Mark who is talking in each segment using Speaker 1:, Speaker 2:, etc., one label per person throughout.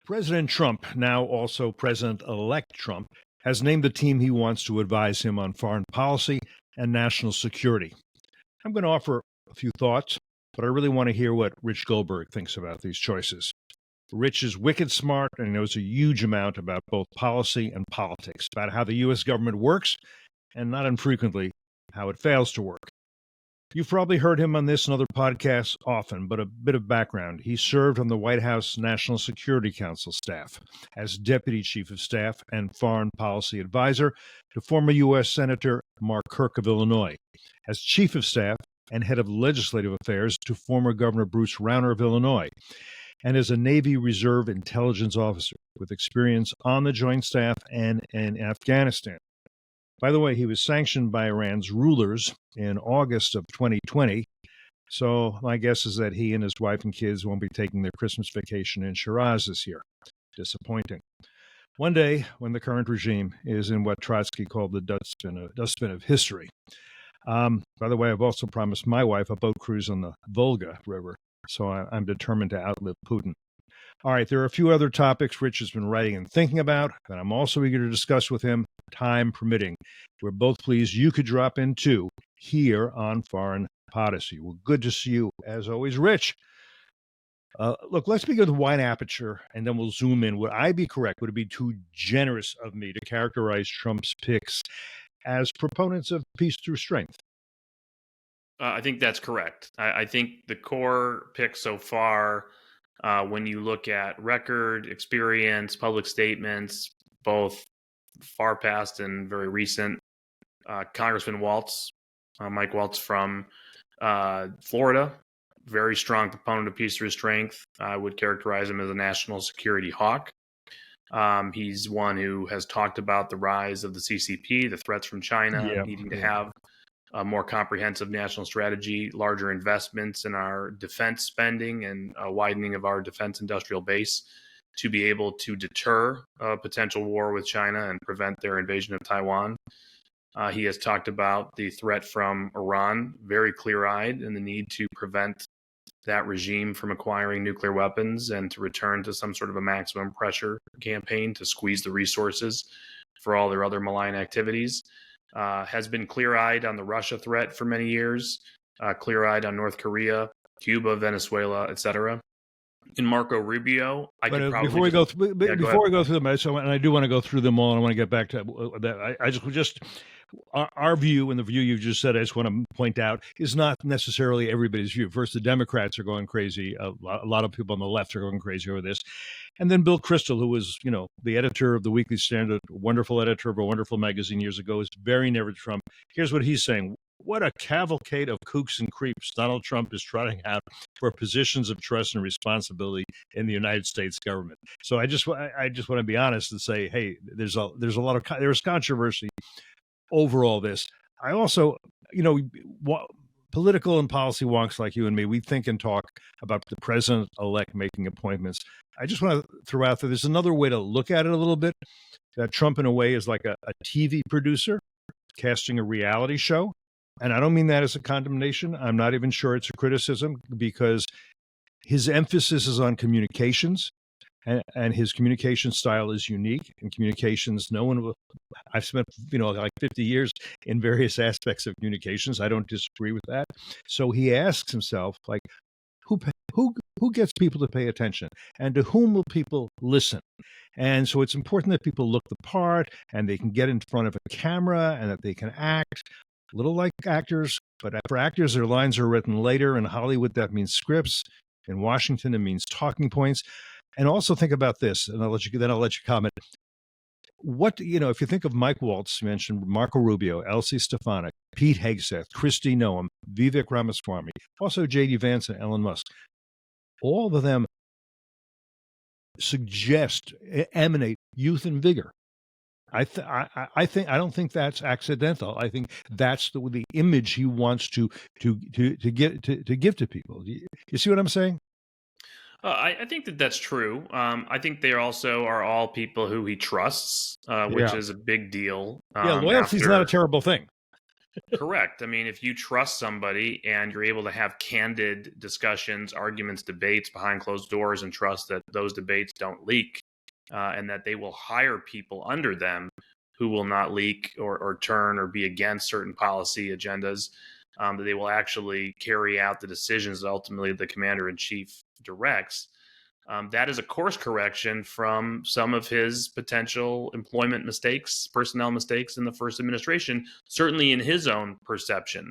Speaker 1: President Trump, now also President-elect Trump, has named the team he wants to advise him on foreign policy and national security. I'm going to offer a few thoughts, but I really want to hear what Rich Goldberg thinks about these choices. Rich is wicked smart and he knows a huge amount about both policy and politics, about how the U.S. government works, and not infrequently, how it fails to work. You've probably heard him on this and other podcasts often, but a bit of background. He served on the White House National Security Council staff as Deputy Chief of Staff and Foreign Policy Advisor to former U.S. Senator Mark Kirk of Illinois, as Chief of Staff and Head of Legislative Affairs to former Governor Bruce Rauner of Illinois, and as a Navy Reserve Intelligence Officer with experience on the Joint Staff and in Afghanistan. By the way, he was sanctioned by Iran's rulers in August of 2020, so my guess is that he and his wife and kids won't be taking their Christmas vacation in Shiraz this year. Disappointing. One day, when the current regime is in what Trotsky called the dustbin of history. By the way, I've also promised my wife a boat cruise on the Volga River, so I'm determined to outlive Putin. All right, there are a few other topics Rich has been writing and thinking about that I'm also eager to discuss with him, time permitting. We're both pleased you could drop in too here on Foreign Policy. Well, good to see you as always, Rich. Look, let's begin with wide aperture and then we'll zoom in. Would I be correct? Would it be too generous of me to characterize Trump's picks as proponents of peace through strength?
Speaker 2: I think that's correct. I think the core pick so far, when you look at record, experience, public statements, both far past and very recent, Congressman Waltz, Mike Waltz from Florida, very strong proponent of peace through strength. I would characterize him as a national security hawk. He's one who has talked about the rise of the CCP, the threats from China, needing to have a more comprehensive national strategy, larger investments in our defense spending, and a widening of our defense industrial base to be able to deter a potential war with China and prevent their invasion of Taiwan. He has talked about the threat from Iran, very clear-eyed, and the need to prevent that regime from acquiring nuclear weapons and to return to some sort of a maximum pressure campaign to squeeze the resources for all their other malign activities. Has been clear-eyed on the Russia threat for many years, clear-eyed on North Korea, Cuba, Venezuela, etc. In Marco Rubio,
Speaker 1: before we go through them, and I do want to go through them all, and I want to get back to that. I just our view and the view you just said, I just want to point out, is not necessarily everybody's view. First, the Democrats are going crazy. A lot of people on the left are going crazy over this. And then Bill Kristol, who was, the editor of the Weekly Standard, wonderful editor of a wonderful magazine years ago, is very never Trump. Here's what he's saying. What a cavalcade of kooks and creeps Donald Trump is trotting out for positions of trust and responsibility in the United States government. So I just want to be honest and say, hey, there's controversy over all this. I also, political and policy wonks like you and me, we think and talk about the president-elect making appointments. I just want to throw out that there's another way to look at it a little bit, that Trump in a way is like a TV producer casting a reality show. And I don't mean that as a condemnation. I'm not even sure it's a criticism, because his emphasis is on communications, and his communication style is unique. And communications, I've spent, like 50 years in various aspects of communications. I don't disagree with that. So he asks himself, like, who gets people to pay attention, and to whom will people listen? And so it's important that people look the part, and they can get in front of a camera, and that they can act a little like actors. But for actors, their lines are written later. In Hollywood, that means scripts. In Washington, it means talking points. And also think about this, and I'll let you comment. What, if you think of Mike Waltz, you mentioned Marco Rubio, Elsie Stefanik, Pete Hegseth, Kristi Noem, Vivek Ramaswamy, also J.D. Vance and Elon Musk. All of them emanate youth and vigor. I don't think that's accidental. I think that's the image he wants to give to people. You see what I'm saying?
Speaker 2: I think that's true. I think they also are all people who he trusts, which is a big deal.
Speaker 1: Loyalty is not a terrible thing.
Speaker 2: Correct. I mean, if you trust somebody and you're able to have candid discussions, arguments, debates behind closed doors, and trust that those debates don't leak, and that they will hire people under them who will not leak or turn or be against certain policy agendas, that they will actually carry out the decisions that ultimately the commander in chief directs. That is a course correction from some of his potential employment mistakes, personnel mistakes in the first administration, certainly in his own perception.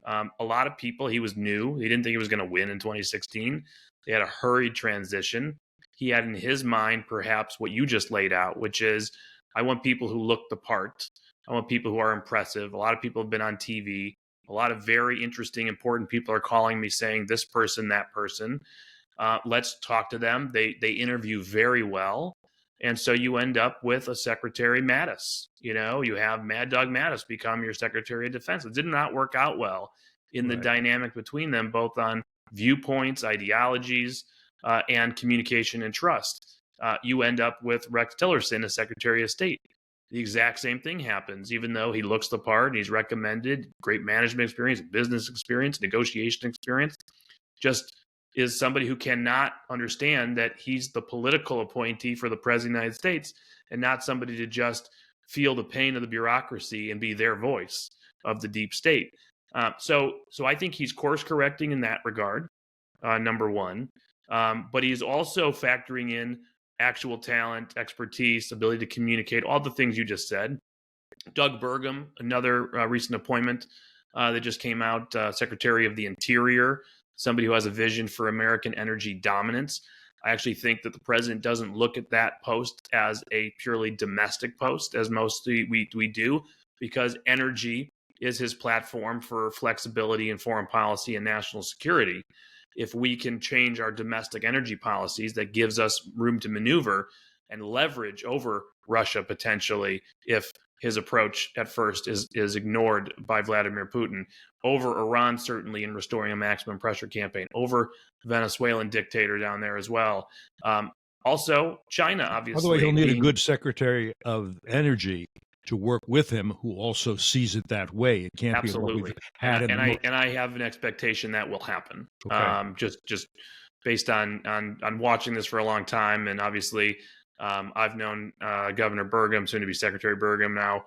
Speaker 2: A lot of people, he was new. He didn't think he was going to win in 2016. They had a hurried transition. He had in his mind perhaps what you just laid out, which is I want people who look the part. I want people who are impressive. A lot of people have been on TV. A lot of very interesting, important people are calling me saying this person, that person. Let's talk to them. They interview very well. And so you end up with a Secretary Mattis. You have Mad Dog Mattis become your Secretary of Defense. It did not work out well in the
Speaker 1: Right.
Speaker 2: dynamic between them, both on viewpoints, ideologies, and communication and trust. You end up with Rex Tillerson as Secretary of State. The exact same thing happens, even though he looks the part and he's recommended, great management experience, business experience, negotiation experience, just is somebody who cannot understand that he's the political appointee for the president of the United States and not somebody to just feel the pain of the bureaucracy and be their voice of the deep state. So I think he's course correcting in that regard, number one. But he's also factoring in actual talent, expertise, ability to communicate, all the things you just said. Doug Burgum, another recent appointment that just came out, Secretary of the Interior, somebody who has a vision for American energy dominance. I actually think that the president doesn't look at that post as a purely domestic post, as most we do, because energy is his platform for flexibility in foreign policy and national security. If we can change our domestic energy policies, that gives us room to maneuver and leverage over Russia potentially if his approach at first is ignored by Vladimir Putin, over Iran certainly in restoring a maximum pressure campaign, over Venezuelan dictator down there as well. Also, China, obviously.
Speaker 1: By the way, he'll need a good Secretary of Energy to work with him who also sees it that way. It can't
Speaker 2: absolutely.
Speaker 1: be what we've had.
Speaker 2: And I have an expectation that will happen.
Speaker 1: Okay.
Speaker 2: Just based on watching this for a long time, and obviously I've known Governor Burgum, soon to be Secretary Burgum now,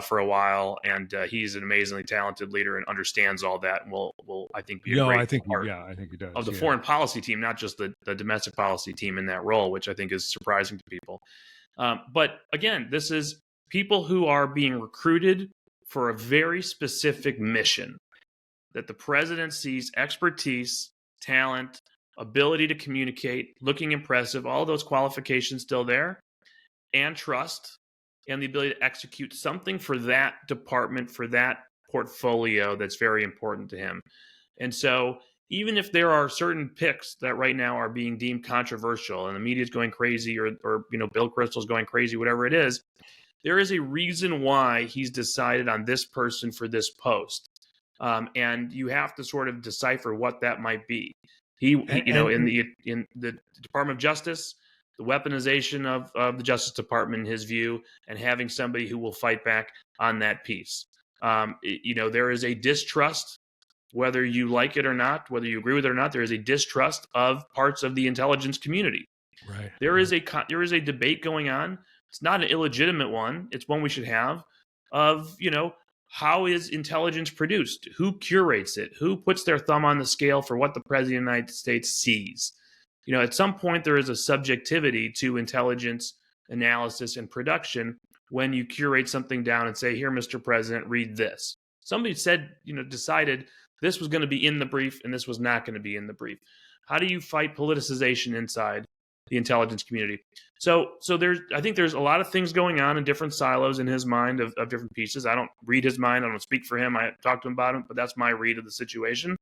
Speaker 2: for a while, and he's an amazingly talented leader and understands all that, and will I think be a great part
Speaker 1: I think he does.
Speaker 2: of the foreign policy team, not just the domestic policy team in that role, which I think is surprising to people. But again, this is people who are being recruited for a very specific mission that the president sees expertise, talent, ability to communicate, looking impressive, all those qualifications still there, and trust, and the ability to execute something for that department, for that portfolio that's very important to him. And so even if there are certain picks that right now are being deemed controversial and the media is going crazy or Bill Kristol's going crazy, whatever it is, there is a reason why he's decided on this person for this post. And you have to sort of decipher what that might be. In the Department of Justice, the weaponization of the Justice Department, in his view, and having somebody who will fight back on that piece. There is a distrust, whether you like it or not, whether you agree with it or not, there is a distrust of parts of the intelligence community.
Speaker 1: Right.
Speaker 2: There is a debate going on. It's not an illegitimate one. It's one we should have of, how is intelligence produced? Who curates it? Who puts their thumb on the scale for what the president of the United States sees? At some point, there is a subjectivity to intelligence analysis and production when you curate something down and say, here, Mr. President, read this. Somebody decided this was going to be in the brief and this was not going to be in the brief. How do you fight politicization inside the intelligence community? So I think there's a lot of things going on in different silos in his mind of different pieces. I don't read his mind. I don't speak for him. I talk to him about him, but that's my read of the situation.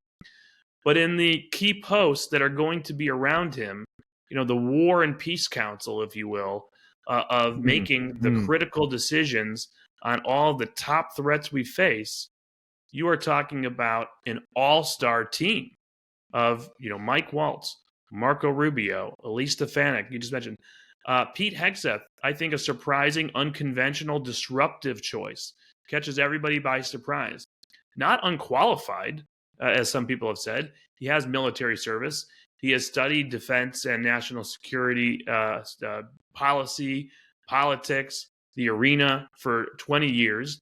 Speaker 2: But in the key posts that are going to be around him, the War and Peace Council, if you will, of making the critical decisions on all the top threats we face, you are talking about an all-star team of, Mike Waltz, Marco Rubio, Elise Stefanik, you just mentioned. Pete Hegseth, I think a surprising, unconventional, disruptive choice. Catches everybody by surprise. not unqualified, as some people have said. He has military service. He has studied defense and national security policy, politics, the arena for 20 years.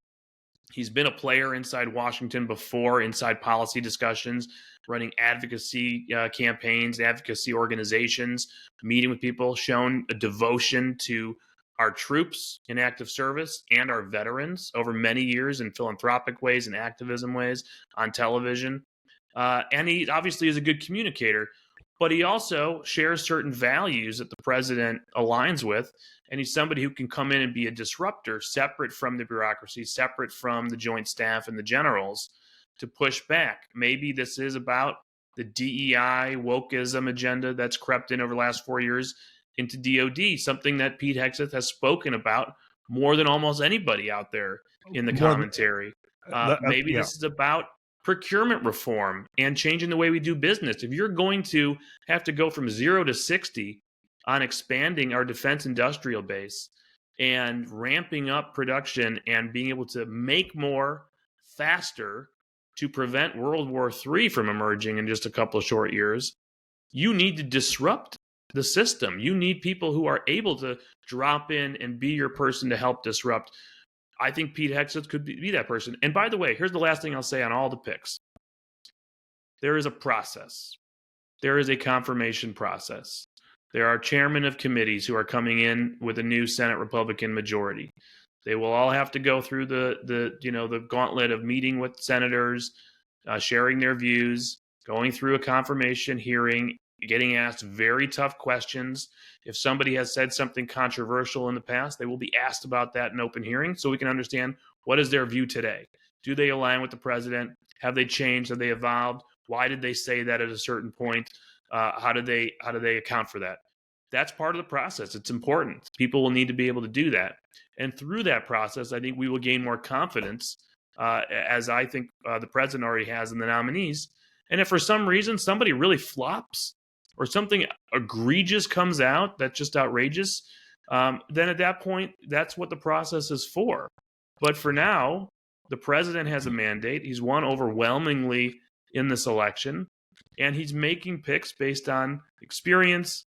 Speaker 2: He's been a player inside Washington before, inside policy discussions, running advocacy campaigns, advocacy organizations, meeting with people, shown a devotion to our troops in active service and our veterans over many years in philanthropic ways and activism ways on television. And he obviously is a good communicator, but he also shares certain values that the president aligns with. And he's somebody who can come in and be a disruptor, separate from the bureaucracy, separate from the joint staff and the generals, to push back. Maybe this is about the DEI wokeism agenda that's crept in over the last 4 years into DOD, something that Pete Hegseth has spoken about more than almost anybody out there in the commentary. Maybe this is about procurement reform and changing the way we do business. If you're going to have to go from 0 to 60 on expanding our defense industrial base and ramping up production and being able to make more faster to prevent World War III from emerging in just a couple of short years, you need to disrupt the system. You need people who are able to drop in and be your person to help disrupt. I think Pete Hegseth could be that person. And by the way, here's the last thing I'll say on all the picks. There is a process. There is a confirmation process. There are chairmen of committees who are coming in with a new Senate Republican majority. They will all have to go through the gauntlet of meeting with senators, sharing their views, going through a confirmation hearing, getting asked very tough questions. If somebody has said something controversial in the past, they will be asked about that in open hearing so we can understand what is their view today. Do they align with the president? Have they changed? Have they evolved? Why did they say that at a certain point? How do they account for that? That's part of the process. It's important. People will need to be able to do that. And through that process, I think we will gain more confidence, as I think the president already has in the nominees. And if for some reason somebody really flops or something egregious comes out that's just outrageous, then at that point, that's what the process is for. But for now, the president has a mandate. He's won overwhelmingly in this election, and he's making picks based on experience,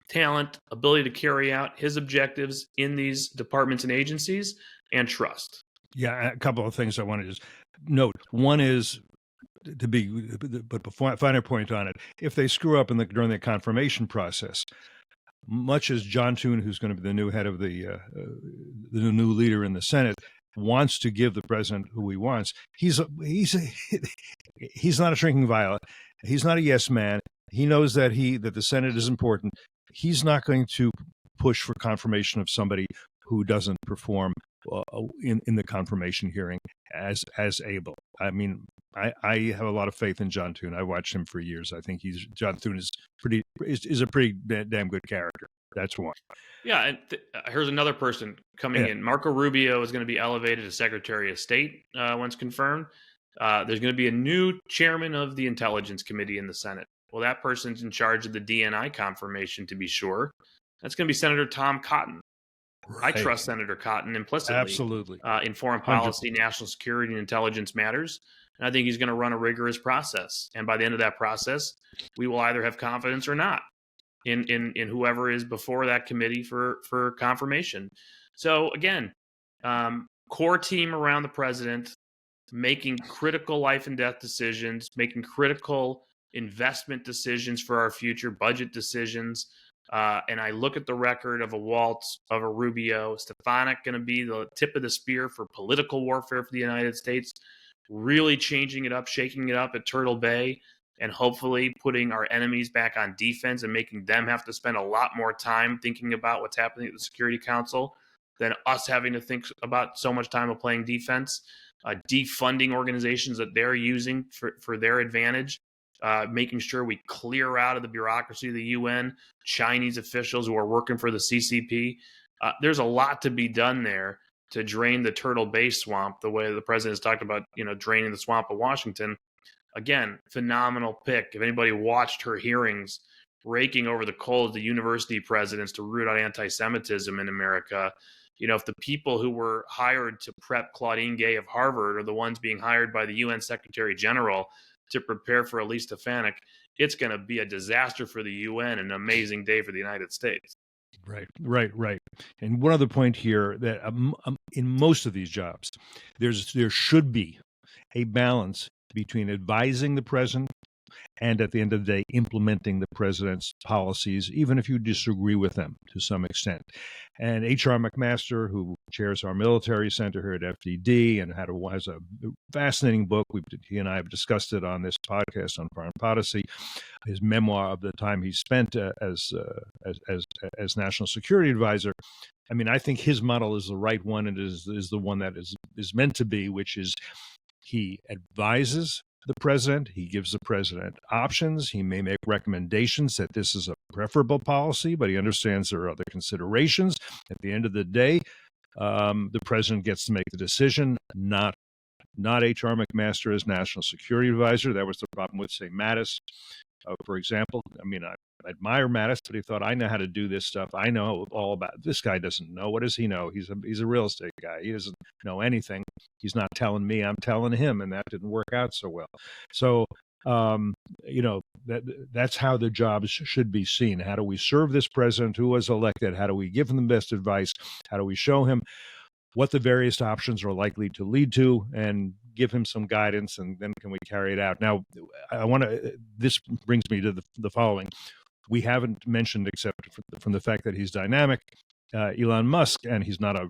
Speaker 2: talent, ability to carry out his objectives in these departments and agencies, and trust.
Speaker 1: Yeah, a couple of things I want to just note. One is but before finer point on it, if they screw up during the confirmation process, much as John Thune, who's going to be the new head of the new leader in the Senate, wants to give the president who he wants, he's not a shrinking violet. He's not a yes man. He knows that the Senate is important. He's not going to push for confirmation of somebody who doesn't perform in the confirmation hearing as able. I mean, I have a lot of faith in John Thune. I watched him for years. I think John Thune is a pretty damn good character. That's one.
Speaker 2: Yeah, and here's another person coming in. Marco Rubio is going to be elevated to Secretary of State once confirmed. There's going to be a new chairman of the Intelligence Committee in the Senate. Well, that person's in charge of the DNI confirmation, to be sure. That's going to be Senator Tom Cotton. Right. I trust Senator Cotton implicitly.
Speaker 1: Absolutely.
Speaker 2: In foreign policy, 100%. National security, and intelligence matters. And I think he's going to run a rigorous process. And by the end of that process, we will either have confidence or not in whoever is before that committee for confirmation. So again, core team around the president, making critical life and death decisions, making critical investment decisions for our future, budget decisions. And I look at the record of a Waltz, of a Rubio, Stefanik going to be the tip of the spear for political warfare for the United States, really changing it up, shaking it up at Turtle Bay, and hopefully putting our enemies back on defense and making them have to spend a lot more time thinking about what's happening at the Security Council than us having to think about so much time of playing defense, defunding organizations that they're using for their advantage. Making sure we clear out of the bureaucracy of the UN, Chinese officials who are working for the CCP. There's a lot to be done there to drain the Turtle Bay swamp, the way the president has talked about, draining the swamp of Washington. Again, phenomenal pick. If anybody watched her hearings, raking over the coals to university presidents to root out anti-Semitism in America, if the people who were hired to prep Claudine Gay of Harvard are the ones being hired by the UN Secretary General to prepare for Elise Stefanik, it's going to be a disaster for the UN and an amazing day for the United States.
Speaker 1: Right. And one other point here, that in most of these jobs, there should be a balance between advising the president and, at the end of the day, implementing the president's policies, even if you disagree with them to some extent. And H.R. McMaster, who chairs our military center here at FDD and has a fascinating book, he and I have discussed it on this podcast on foreign policy, his memoir of the time he spent as national security advisor. I mean, I think his model is the right one, and is the one that is meant to be, which is he advises the president, he gives the president options, he may make recommendations that this is a preferable policy, but he understands there are other considerations. At the end of the day, the president gets to make the decision, not H.R. McMaster as national security advisor. That was the problem with, say, Mattis, for example. I mean, I admire Mattis, but he thought, I know how to do this stuff. I know all about it. This guy doesn't know. What does he know? He's a real estate guy. He doesn't know anything. He's not telling me, I'm telling him, and that didn't work out so well. So, that's how the jobs should be seen. How do we serve this president who was elected? How do we give him the best advice? How do we show him what the various options are likely to lead to, and give him some guidance, and then can we carry it out? Now, this brings me to the following. We haven't mentioned, except from the fact that he's dynamic, Elon Musk, and he's not a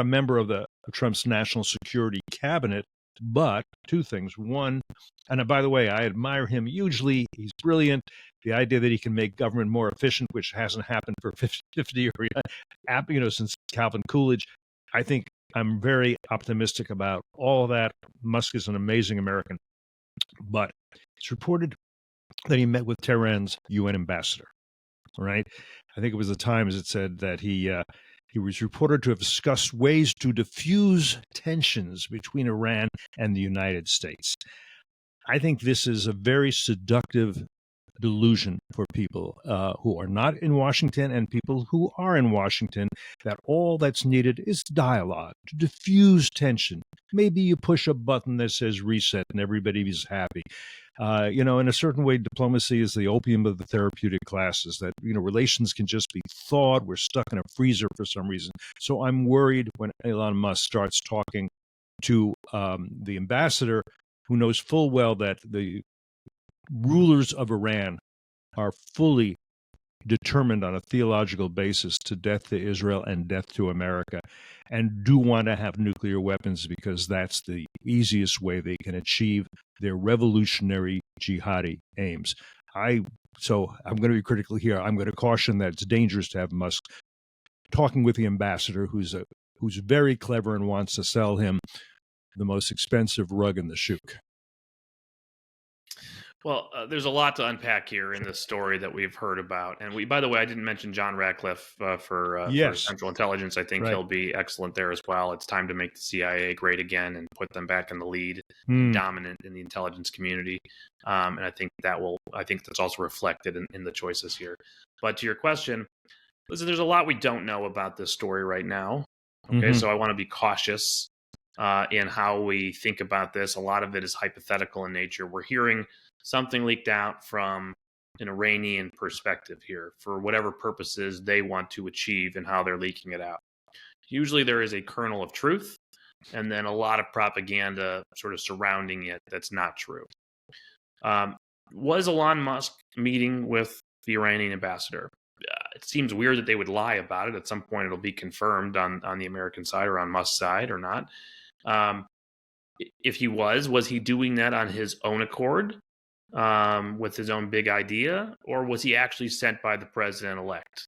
Speaker 1: member of Trump's national security cabinet. But two things. One, and by the way, I admire him hugely. He's brilliant. The idea that he can make government more efficient, which hasn't happened for 50 or since Calvin Coolidge. I think I'm very optimistic about all of that. Musk is an amazing American. But it's reported that he met with Tehran's UN ambassador, right? I think it was the Times that said that he was reported to have discussed ways to diffuse tensions between Iran and the United States. I think this is a very seductive delusion for people who are not in Washington and people who are in Washington, that all that's needed is dialogue to diffuse tension. Maybe you push a button that says reset and everybody is happy. In a certain way, diplomacy is the opium of the therapeutic classes, that, relations can just be thawed. We're stuck in a freezer for some reason. So I'm worried when Elon Musk starts talking to the ambassador, who knows full well that the rulers of Iran are fully determined on a theological basis to death to Israel and death to America, and do want to have nuclear weapons because that's the easiest way they can achieve their revolutionary jihadi aims. So I'm going to be critical here. I'm going to caution that it's dangerous to have Musk talking with the ambassador, who's very clever and wants to sell him the most expensive rug in the shuk.
Speaker 2: Well, there's a lot to unpack here in this story that we've heard about. And by the way, I didn't mention John Ratcliffe for Central Intelligence. I think he'll be excellent there as well. It's time to make the CIA great again and put them back in the lead, dominant in the intelligence community. And I think that's also reflected in the choices here. But to your question, listen, there's a lot we don't know about this story right now. Okay, so I want to be cautious in how we think about this. A lot of it is hypothetical in nature. We're hearing something leaked out from an Iranian perspective here for whatever purposes they want to achieve and how they're leaking it out. Usually there is a kernel of truth and then a lot of propaganda sort of surrounding it that's not true. Was Elon Musk meeting with the Iranian ambassador? It seems weird that they would lie about it. At some point it'll be confirmed on the American side or on Musk's side or not. If he was he doing that on his own accord? With his own big idea, or was he actually sent by the president-elect?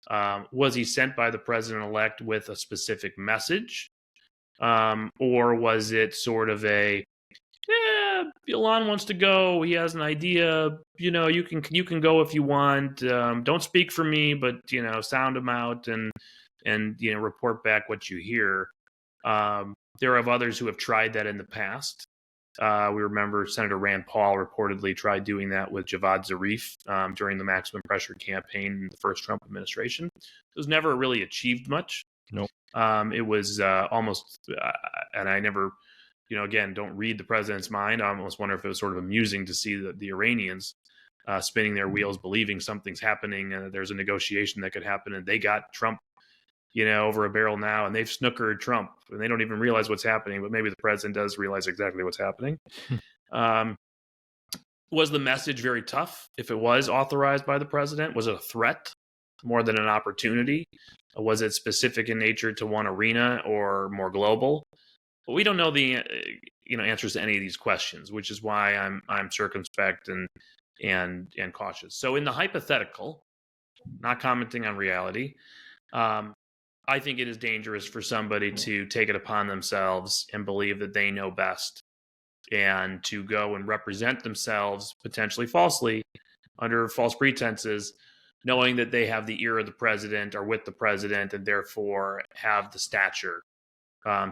Speaker 2: Was he sent by the president-elect with a specific message? Or was it sort of Elon wants to go, he has an idea, you can go if you want, don't speak for me, but, sound him out and report back what you hear. There are others who have tried that in the past. We remember Senator Rand Paul reportedly tried doing that with Javad Zarif during the maximum pressure campaign in the first Trump administration. It was never really achieved much.
Speaker 1: No.
Speaker 2: It was almost, and I never, again, don't read the president's mind. I almost wonder if it was sort of amusing to see the Iranians spinning their wheels, believing something's happening and there's a negotiation that could happen, and they got Trump over a barrel now, and they've snookered Trump, and they don't even realize what's happening, but maybe the president does realize exactly what's happening. Was the message very tough if it was authorized by the president? Was it a threat more than an opportunity? Was it specific in nature to one arena or more global? But we don't know the answers to any of these questions, which is why I'm circumspect and cautious. So in the hypothetical, not commenting on reality, I think it is dangerous for somebody to take it upon themselves and believe that they know best and to go and represent themselves potentially falsely under false pretenses, knowing that they have the ear of the president or with the president and therefore have the stature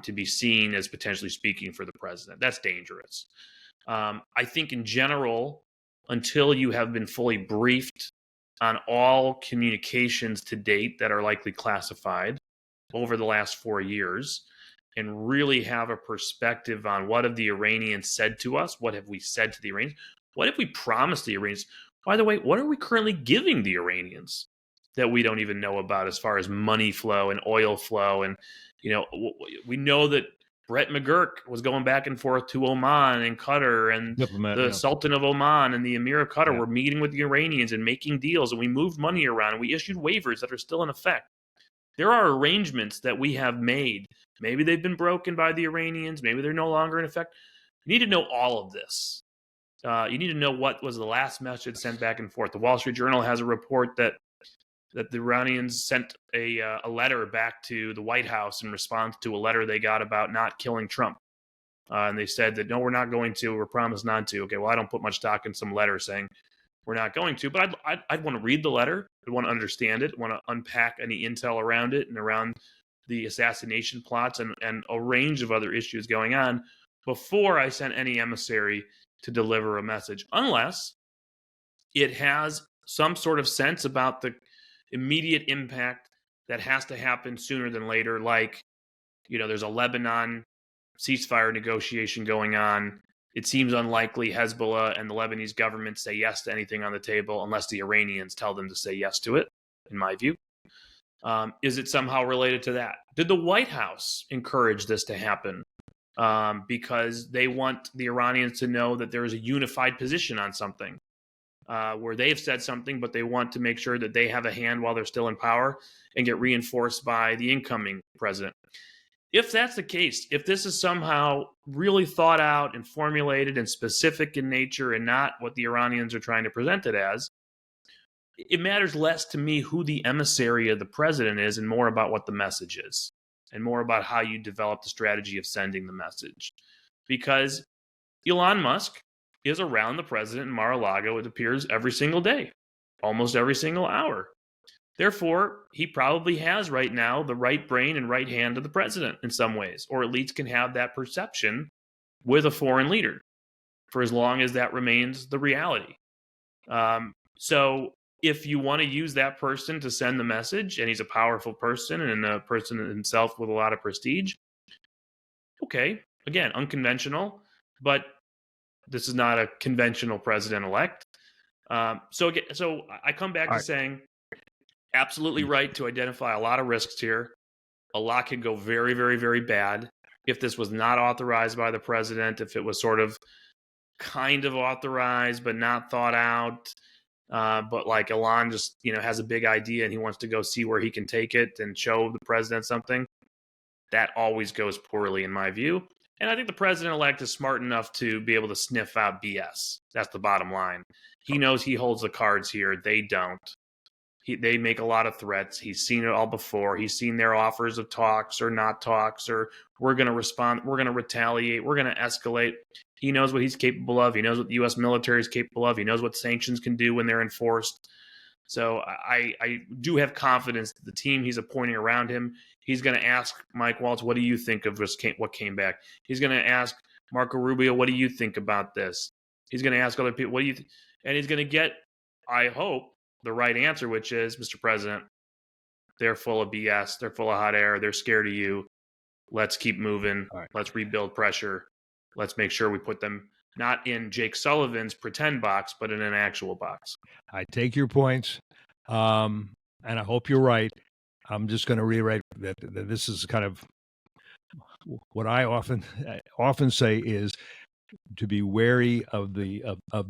Speaker 2: to be seen as potentially speaking for the president. That's dangerous. I think in general, until you have been fully briefed on all communications to date that are likely classified over the last 4 years and really have a perspective on what have the Iranians said to us, what have we said to the Iranians, what have we promised the Iranians, by the way, what are we currently giving the Iranians that we don't even know about as far as money flow and oil flow? And we know that Brett McGurk was going back and forth to Oman and Qatar, and the Sultan of Oman and the Emir of Qatar were meeting with the Iranians and making deals, and we moved money around and we issued waivers that are still in effect. There are arrangements that we have made. Maybe they've been broken by the Iranians. Maybe they're no longer in effect. You need to know all of this. You need to know what was the last message sent back and forth. The Wall Street Journal has a report that the Iranians sent a letter back to the White House in response to a letter they got about not killing Trump. And they said that, no, we're not going to. We're promised not to. Okay, well, I don't put much stock in some letter saying we're not going to. But I'd want to read the letter. I'd want to understand it. Want to unpack any intel around it and around the assassination plots and a range of other issues going on before I sent any emissary to deliver a message, unless it has some sort of sense about the immediate impact that has to happen sooner than later. Like, there's a Lebanon ceasefire negotiation going on. It seems unlikely Hezbollah and the Lebanese government say yes to anything on the table unless the Iranians tell them to say yes to it, in my view. Is it somehow related to that? Did the White House encourage this to happen? Because they want the Iranians to know that there is a unified position on something, where they've said something, but they want to make sure that they have a hand while they're still in power and get reinforced by the incoming president. If that's the case, if this is somehow really thought out and formulated and specific in nature and not what the Iranians are trying to present it as, it matters less to me who the emissary of the president is and more about what the message is and more about how you develop the strategy of sending the message. Because Elon Musk is around the president in Mar-a-Lago, it appears, every single day, almost every single hour. Therefore, he probably has right now the right brain and right hand of the president in some ways, or at least can have that perception with a foreign leader for as long as that remains the reality. So if you want to use that person to send the message, and he's a powerful person and a person himself with a lot of prestige, okay, again, unconventional, but this is not a conventional president-elect. So I come back to saying, absolutely right to identify a lot of risks here. A lot could go very, very, very bad if this was not authorized by the president, if it was sort of kind of authorized but not thought out. But like Elon just, has a big idea and he wants to go see where he can take it and show the president something. That always goes poorly in my view. And I think the president-elect is smart enough to be able to sniff out BS. That's the bottom line. He knows he holds the cards here. They don't. They make a lot of threats. He's seen it all before. He's seen their offers of talks or not talks, or we're going to respond, we're going to retaliate, we're going to escalate. He knows what he's capable of. He knows what the U.S. military is capable of. He knows what sanctions can do when they're enforced. So I do have confidence that the team he's appointing around him, he's going to ask Mike Waltz, what do you think of what came back? He's going to ask Marco Rubio, what do you think about this? He's going to ask other people, what do you think? And he's going to get, I hope, the right answer, which is, Mr. President, they're full of BS. They're full of hot air. They're scared of you. Let's keep moving.
Speaker 1: All right.
Speaker 2: Let's rebuild pressure. Let's make sure we put them not in Jake Sullivan's pretend box, but in an actual box.
Speaker 1: I take your points, and I hope you're right. I'm just going to reiterate that this is kind of what I often say is to be wary of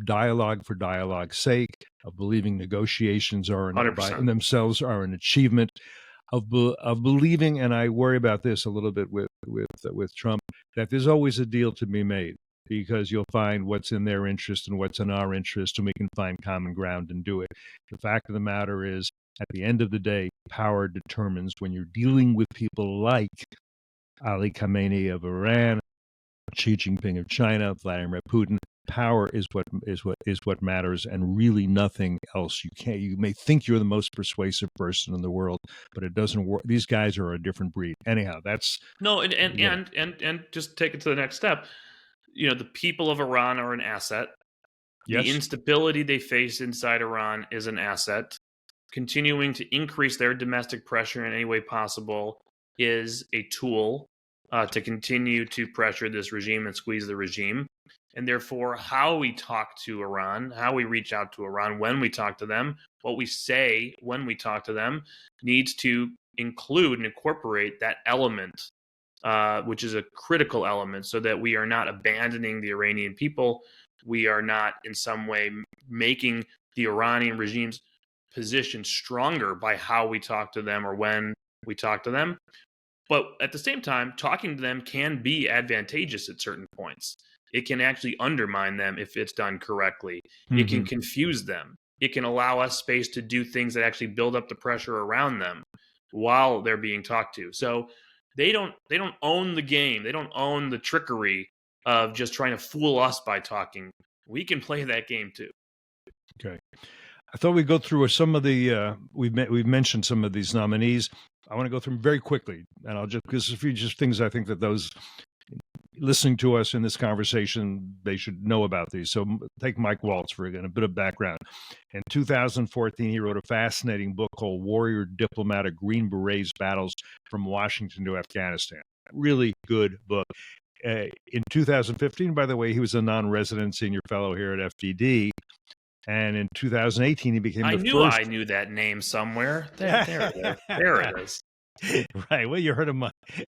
Speaker 1: dialogue for dialogue's sake, of believing negotiations are in themselves are an achievement, of believing, and I worry about this a little bit with Trump, that there's always a deal to be made, because you'll find what's in their interest and what's in our interest, and we can find common ground and do it. The fact of the matter is, at the end of the day, power determines. When you're dealing with people like Ali Khamenei of Iran, Xi Jinping of China, Vladimir Putin, power is what matters, and really nothing else. You may think you're the most persuasive person in the world, but it doesn't work. These guys are a different breed. Anyhow, that's
Speaker 2: no, and just take it to the next step. The people of Iran are an asset.
Speaker 1: Yes.
Speaker 2: The instability they face inside Iran is an asset. Continuing to increase their domestic pressure in any way possible is a tool to continue to pressure this regime and squeeze the regime. And therefore, how we talk to Iran, how we reach out to Iran when we talk to them, what we say when we talk to them needs to include and incorporate that element, which is a critical element, so that we are not abandoning the Iranian people. We are not in some way making the Iranian regime's position stronger by how we talk to them or when we talk to them. But at the same time, talking to them can be advantageous at certain points. It can actually undermine them if it's done correctly. Mm-hmm. It can confuse them. It can allow us space to do things that actually build up the pressure around them while they're being talked to. So they don't own the game. They don't own the trickery of just trying to fool us by talking. We can play that game too.
Speaker 1: Okay. I thought we'd go through some of the we've mentioned some of these nominees. I want to go through them very quickly, and I'll because a few things I think that those listening to us in this conversation, they should know about these. So take Mike Waltz for again, a bit of background. In 2014, he wrote a fascinating book called Warrior Diplomatic Green Berets Battles from Washington to Afghanistan. Really good book. In 2015, by the way, he was a non-resident senior fellow here at FDD. And in 2018, he became
Speaker 2: I knew that name somewhere. There it is.
Speaker 1: Right. Well, you heard him.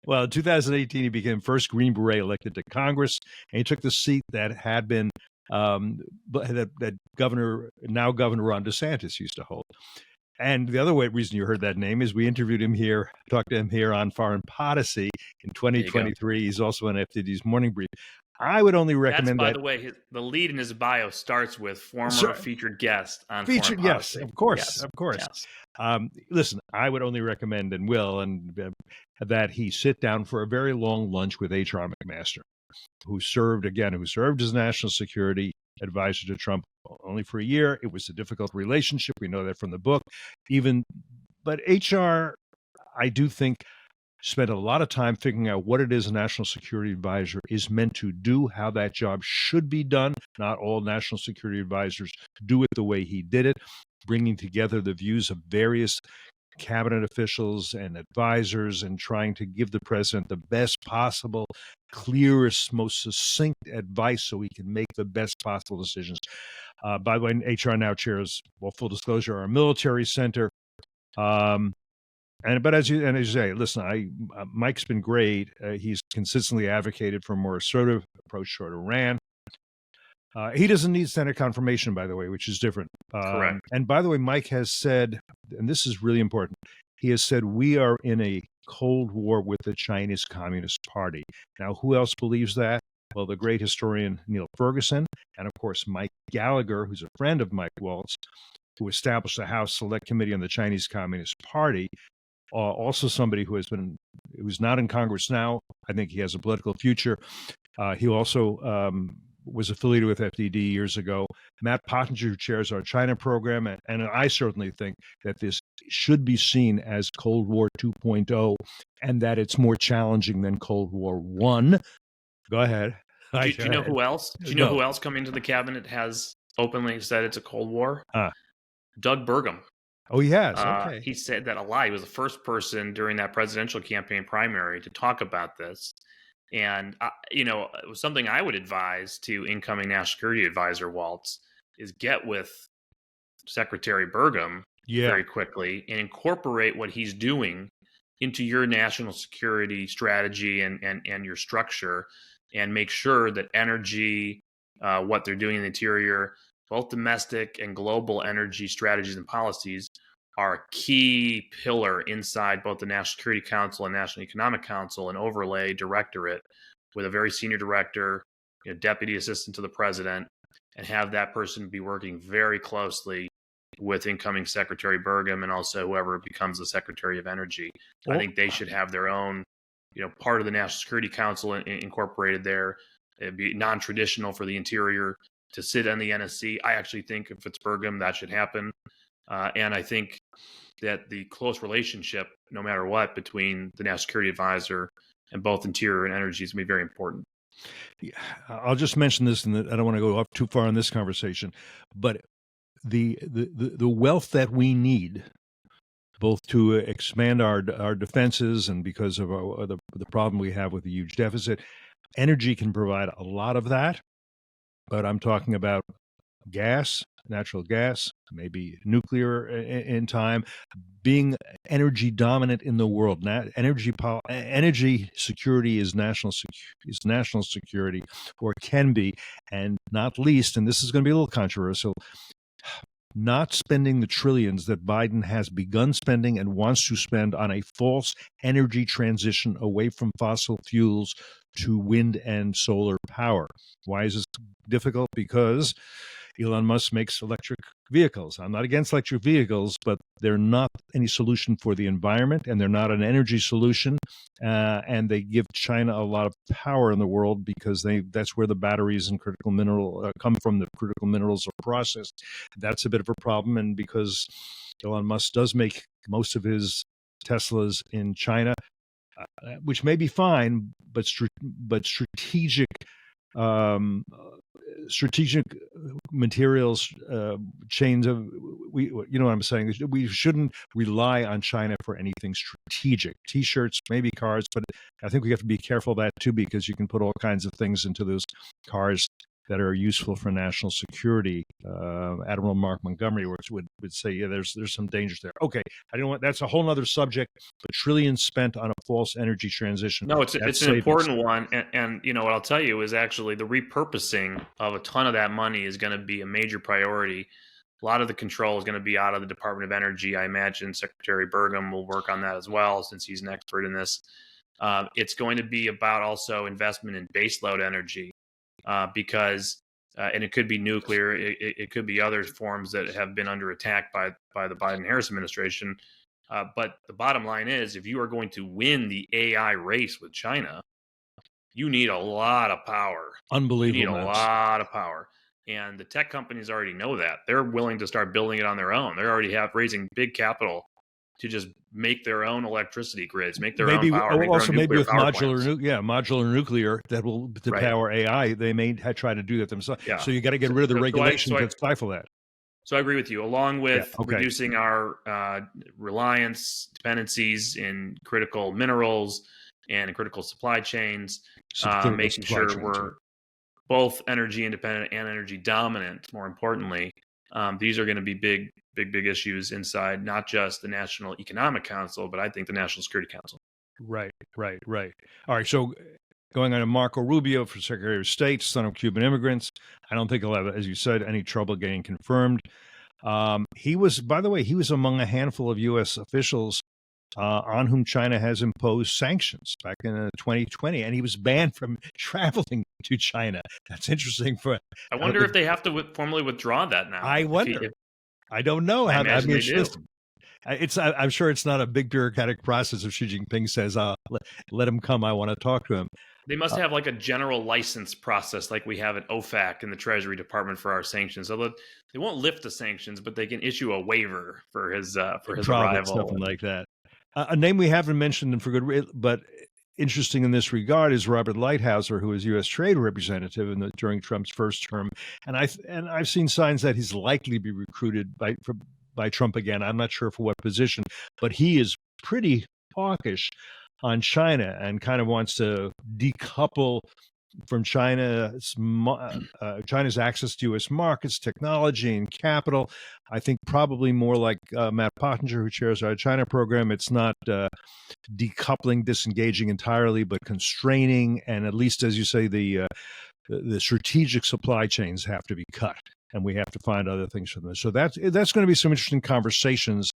Speaker 1: Well, in 2018, he became first Green Beret elected to Congress, and he took the seat that had been that Governor Ron DeSantis used to hold. And the other reason you heard that name is we interviewed him here, talked to him here on Foreign Policy in 2023. He's also on FDD's Morning Brief. I would only recommend
Speaker 2: By the way, the lead in his bio starts with former featured guest on Foreign Policy.
Speaker 1: Yes, of course. Yes. Listen, I would only recommend that he sit down for a very long lunch with H.R. McMaster, who served as national security advisor to Trump only for a year. It was a difficult relationship. We know that from the book. But H.R., I do think, spent a lot of time figuring out what it is a national security advisor is meant to do, how that job should be done. Not all national security advisors do it the way he did it, bringing together the views of various cabinet officials and advisors and trying to give the president the best possible, clearest, most succinct advice so he can make the best possible decisions. By the way, HR now chairs, full disclosure, our military center. But as you say, listen, Mike's been great. He's consistently advocated for a more assertive approach toward Iran. He doesn't need Senate confirmation, by the way, which is different.
Speaker 2: Correct.
Speaker 1: And by the way, Mike has said, and this is really important, he has said we are in a Cold War with the Chinese Communist Party. Now, who else believes that? Well, the great historian Neil Ferguson, and of course, Mike Gallagher, who's a friend of Mike Waltz, who established the House Select Committee on the Chinese Communist Party. Also somebody who's not in Congress now. I think he has a political future. He also was affiliated with FDD years ago. Matt Pottinger, who chairs our China program, and I certainly think that this should be seen as Cold War 2.0 and that it's more challenging than Cold War 1. Go ahead.
Speaker 2: Do you know who else? Do you know
Speaker 1: No.
Speaker 2: who else coming to the cabinet has openly said it's a Cold War?
Speaker 1: Ah.
Speaker 2: Doug Burgum.
Speaker 1: Oh, he has. Okay.
Speaker 2: He said that a lot. He was the first person during that presidential campaign primary to talk about this. And, it was something I would advise to incoming National Security Advisor Waltz is get with Secretary Burgum very quickly and incorporate what he's doing into your national security strategy and your structure, and make sure that energy, what they're doing in the interior, both domestic and global energy strategies and policies are a key pillar inside both the National Security Council and National Economic Council, and overlay directorate with a very senior director, deputy assistant to the president, and have that person be working very closely with incoming Secretary Burgum and also whoever becomes the Secretary of Energy. I think they should have their own, part of the National Security Council incorporated there. It'd be non-traditional for the Interior to sit on the NSC. I actually think if it's Burgum, that should happen. And I think that the close relationship, no matter what, between the National Security Advisor and both Interior and Energy is going to be very important.
Speaker 1: Yeah, I'll just mention this, and I don't want to go off too far in this conversation, but the wealth that we need, both to expand our defenses and because of the problem we have with the huge deficit, energy can provide a lot of that. But I'm talking about gas, natural gas, maybe nuclear in time, being energy dominant in the world. Energy security is national security, or can be, and not least, and this is going to be a little controversial, not spending the trillions that Biden has begun spending and wants to spend on a false energy transition away from fossil fuels to wind and solar power. Why is this difficult? Because Elon Musk makes electric vehicles. I'm not against electric vehicles, but they're not any solution for the environment, and they're not an energy solution. And they give China a lot of power in the world because that's where the batteries and critical mineral come from. The critical minerals are processed. That's a bit of a problem. And because Elon Musk does make most of his Teslas in China, which may be fine, but strategic materials chains of you know what I'm saying. We shouldn't rely on China for anything strategic. T-shirts, maybe cars, but I think we have to be careful of that too, because you can put all kinds of things into those cars that are useful for national security. Admiral Mark Montgomery would say, yeah, there's some dangers there. Okay, I don't want, that's a whole other subject, but trillions spent on a false energy transition.
Speaker 2: No, it's an important one, and what I'll tell you is actually the repurposing of a ton of that money is going to be a major priority. A lot of the control is going to be out of the Department of Energy. I imagine Secretary Burgum will work on that as well, since he's an expert in this. It's going to be about also investment in baseload energy. Because and it could be nuclear, it could be other forms that have been under attack by the Biden-Harris administration. But the bottom line is, if you are going to win the AI race with China, you need a lot of power.
Speaker 1: Unbelievable.
Speaker 2: You need a lot of power. And the tech companies already know that. They're willing to start building it on their own. They already have raising big capital to just make their own electricity grids, make their own power.
Speaker 1: Also, maybe with modular nuclear that will power AI. They may try to do that themselves. Yeah. So you got to get rid of the regulations that stifle that.
Speaker 2: So I agree with you. Along with reducing our reliance, dependencies in critical minerals and in critical supply chains, making sure we're both energy independent and energy dominant. More importantly, these are going to be big issues inside not just the National Economic Council, but I think the National Security Council. Right.
Speaker 1: All right. So going on to Marco Rubio for Secretary of State, son of Cuban immigrants. I don't think he'll have, as you said, any trouble getting confirmed. He was among a handful of U.S. officials on whom China has imposed sanctions back in 2020, and he was banned from traveling to China. That's interesting.
Speaker 2: I wonder if they have to formally withdraw that now.
Speaker 1: I wonder. I don't know. I mean, I'm sure it's not a big bureaucratic process if Xi Jinping says, let him come, I want to talk to him.
Speaker 2: They must have like a general license process like we have at OFAC in the Treasury Department for our sanctions. So they won't lift the sanctions, but they can issue a waiver for his arrival.
Speaker 1: Something like that. A name we haven't mentioned, and for good reason, but interesting in this regard is Robert Lighthizer, who was U.S. Trade Representative during Trump's first term, and I've seen signs that he's likely to be recruited by Trump again. I'm not sure for what position, but he is pretty hawkish on China and kind of wants to decouple from China's access to U.S. markets, technology, and capital. I think probably more like Matt Pottinger, who chairs our China program. It's not decoupling, disengaging entirely, but constraining, and at least, as you say, the strategic supply chains have to be cut, and we have to find other things for them. So that's going to be some interesting conversations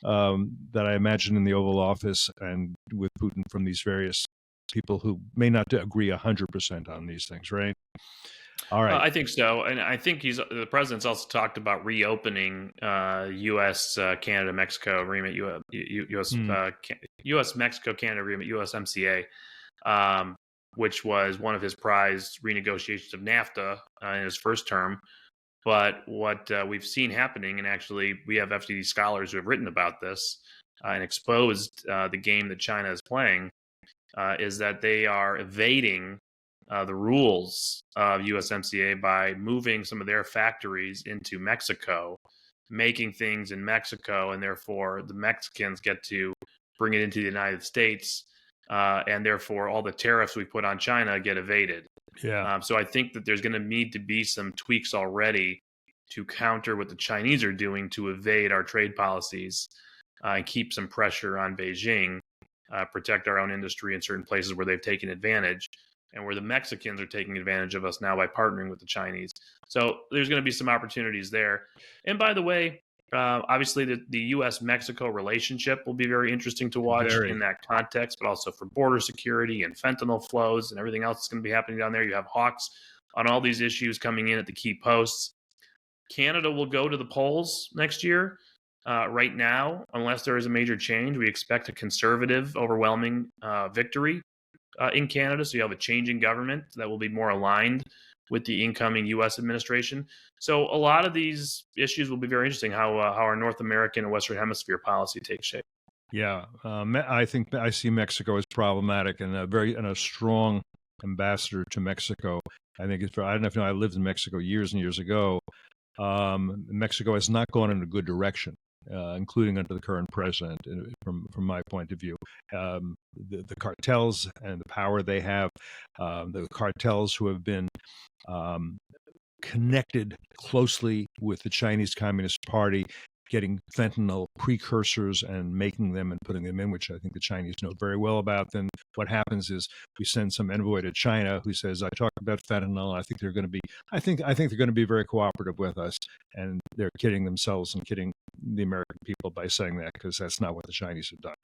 Speaker 1: that I imagine in the Oval Office and with Putin from these various people who may not agree 100% on these things, right? All right.
Speaker 2: I think so, and I think the president's also talked about reopening U.S. Canada Mexico agreement, U.S. Mexico Canada agreement, USMCA, which was one of his prized renegotiations of NAFTA in his first term. But what we've seen happening, and actually we have FDD scholars who have written about this and exposed the game that China is playing, is that they are evading the rules of USMCA by moving some of their factories into Mexico, making things in Mexico, and therefore the Mexicans get to bring it into the United States, and therefore all the tariffs we put on China get evaded.
Speaker 1: Yeah.
Speaker 2: So I think that there's going to need to be some tweaks already to counter what the Chinese are doing to evade our trade policies and keep some pressure on Beijing, protect our own industry in certain places where they've taken advantage, and where the Mexicans are taking advantage of us now by partnering with the Chinese. So there's going to be some opportunities there. And by the way, obviously the U.S.-Mexico relationship will be very interesting to watch in that context, but also for border security and fentanyl flows and everything else that's going to be happening down there. You have hawks on all these issues coming in at the key posts. Canada will go to the polls next year. Right now, unless there is a major change, we expect a conservative, overwhelming victory in Canada. So you have a changing government that will be more aligned with the incoming U.S. administration. So a lot of these issues will be very interesting, how our North American and Western Hemisphere policy takes shape.
Speaker 1: Yeah, I think I see Mexico as problematic and a strong ambassador to Mexico. I think I don't know if you know, I lived in Mexico years and years ago. Mexico has not gone in a good direction, including under the current president, from my point of view. The cartels and the power they have, the cartels who have been connected closely with the Chinese Communist Party, getting fentanyl precursors and making them and putting them in, which I think the Chinese know very well about. Then what happens is we send some envoy to China who says, "I talked about fentanyl. I think they're going to be. I think they're going to be very cooperative with us." And they're kidding themselves and kidding the American people by saying that, because that's not what the Chinese have done.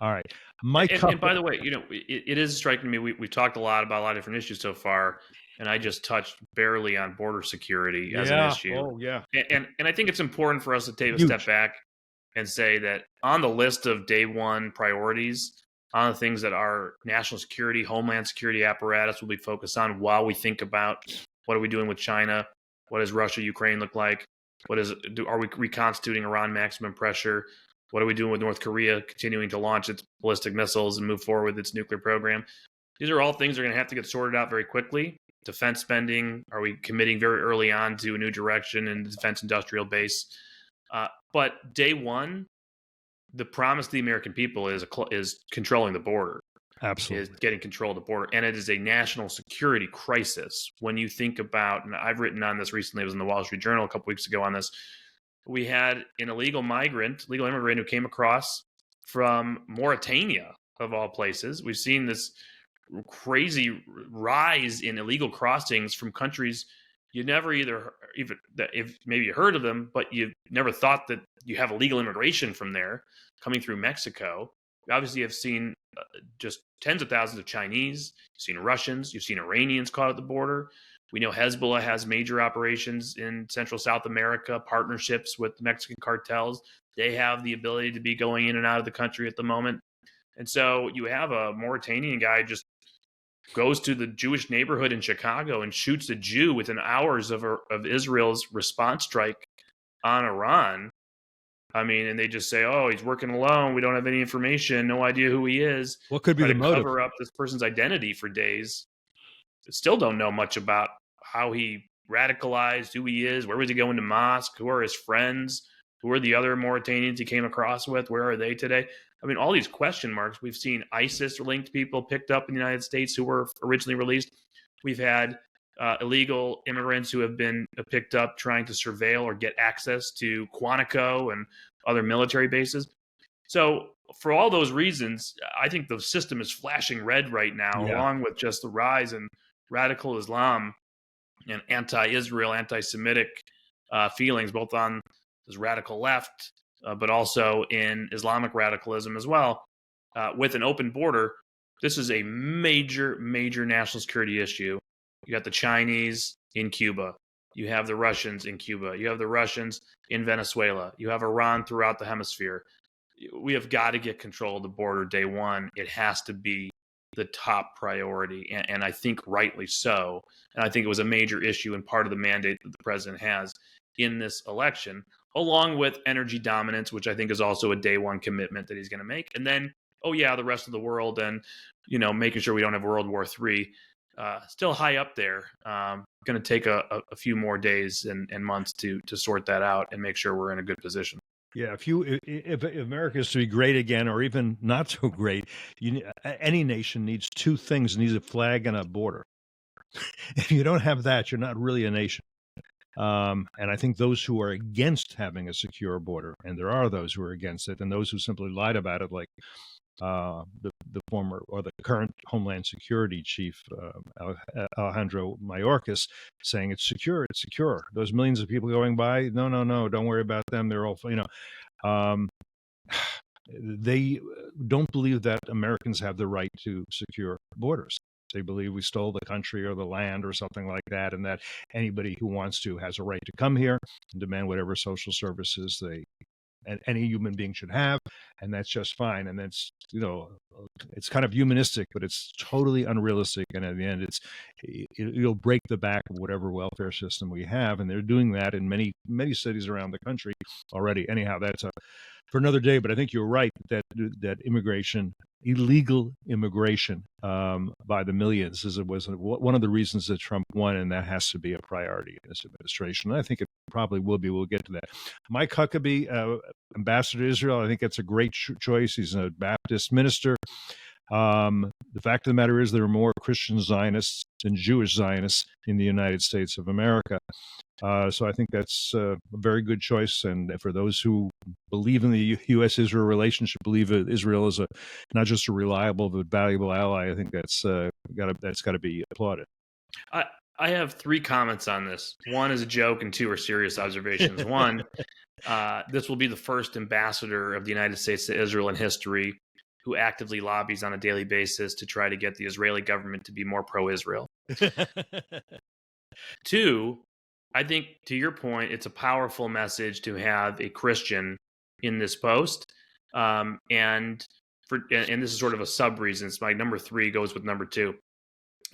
Speaker 1: All right, Mike.
Speaker 2: And by the way, it is striking to me. We've talked a lot about a lot of different issues so far, and I just touched barely on border security as an issue.
Speaker 1: Oh, yeah.
Speaker 2: And I think it's important for us to take a step back and say that on the list of day one priorities, on the things that our national security, homeland security apparatus will be focused on while we think about what are we doing with China, what does Russia, Ukraine look like, are we reconstituting Iran maximum pressure, what are we doing with North Korea continuing to launch its ballistic missiles and move forward with its nuclear program. These are all things that are going to have to get sorted out very quickly. Defense spending, are we committing very early on to a new direction in the defense industrial base? But day one, the promise to the American people is controlling the border.
Speaker 1: Absolutely.
Speaker 2: Is getting control of the border. And it is a national security crisis. When you think about, and I've written on this recently, it was in the Wall Street Journal a couple weeks ago on this, we had an illegal immigrant who came across from Mauritania, of all places. We've seen this crazy rise in illegal crossings from countries you never if maybe you heard of them, but you never thought that you have illegal immigration from there coming through Mexico. We obviously have seen just tens of thousands of Chinese. You've seen Russians. You've seen Iranians caught at the border. We know Hezbollah has major operations in Central South America, partnerships with Mexican cartels. They have the ability to be going in and out of the country at the moment. And so you have a Mauritanian guy just goes to the Jewish neighborhood in Chicago and shoots a Jew within hours of Israel's response strike on Iran. I mean, and they just say, "Oh, he's working alone. We don't have any information. No idea who he is."
Speaker 1: What could be
Speaker 2: Try
Speaker 1: the
Speaker 2: to
Speaker 1: motive?
Speaker 2: cover up this person's identity for days. Still don't know much about how he radicalized, who he is, where was he going to mosque, who are his friends, who are the other Mauritanians he came across with, where are they today? I mean, all these question marks. We've seen ISIS-linked people picked up in the United States who were originally released. We've had illegal immigrants who have been picked up trying to surveil or get access to Quantico and other military bases. So for all those reasons, I think the system is flashing red right now,
Speaker 1: Yeah.
Speaker 2: along with just the rise in radical Islam and anti-Israel, anti-Semitic feelings, both on this radical left, but also in Islamic radicalism as well. With an open border, this is a major, major national security issue. You got the Chinese in Cuba. You have the Russians in Cuba. You have the Russians in Venezuela. You have Iran throughout the hemisphere. We have got to get control of the border day one. It has to be the top priority, and I think rightly so. And I think it was a major issue and part of the mandate that the president has in this election, along with energy dominance, which I think is also a day one commitment that he's going to make. And then, oh yeah, the rest of the world, and making sure we don't have World War III. Still high up there. Going to take a few more days and months to sort that out and make sure we're in a good position.
Speaker 1: Yeah, if America is to be great again, or even not so great, any nation needs two things: it needs a flag and a border. If you don't have that, you're not really a nation. And I think those who are against having a secure border, and there are those who are against it, and those who simply lied about it, like the former or the current Homeland Security Chief Alejandro Mayorkas, saying it's secure, it's secure. Those millions of people going by, no, don't worry about them. They're all, they don't believe that Americans have the right to secure borders. They believe we stole the country or the land or something like that, and that anybody who wants to has a right to come here and demand whatever social services any human being should have, and that's just fine. And that's it's kind of humanistic, but it's totally unrealistic. And at the end, it'll break the back of whatever welfare system we have, and they're doing that in many cities around the country already. Anyhow, that's for another day. But I think you're right that illegal immigration by the millions was one of the reasons that Trump won, and that has to be a priority in this administration. And I think it probably will be. We'll get to that. Mike Huckabee, ambassador to Israel, I think that's a great choice. He's a Baptist minister. The fact of the matter is there are more Christian Zionists than Jewish Zionists in the United States of America. So I think that's a very good choice. And for those who believe in the U.S.-Israel relationship, believe that Israel is not just a reliable but valuable ally, I think that's got to be applauded.
Speaker 2: I have three comments on this. One is a joke and two are serious observations. One, this will be the first ambassador of the United States to Israel in history who actively lobbies on a daily basis to try to get the Israeli government to be more pro-Israel. Two, I think, to your point, it's a powerful message to have a Christian in this post. And this is sort of a sub-reason. My number three goes with number two.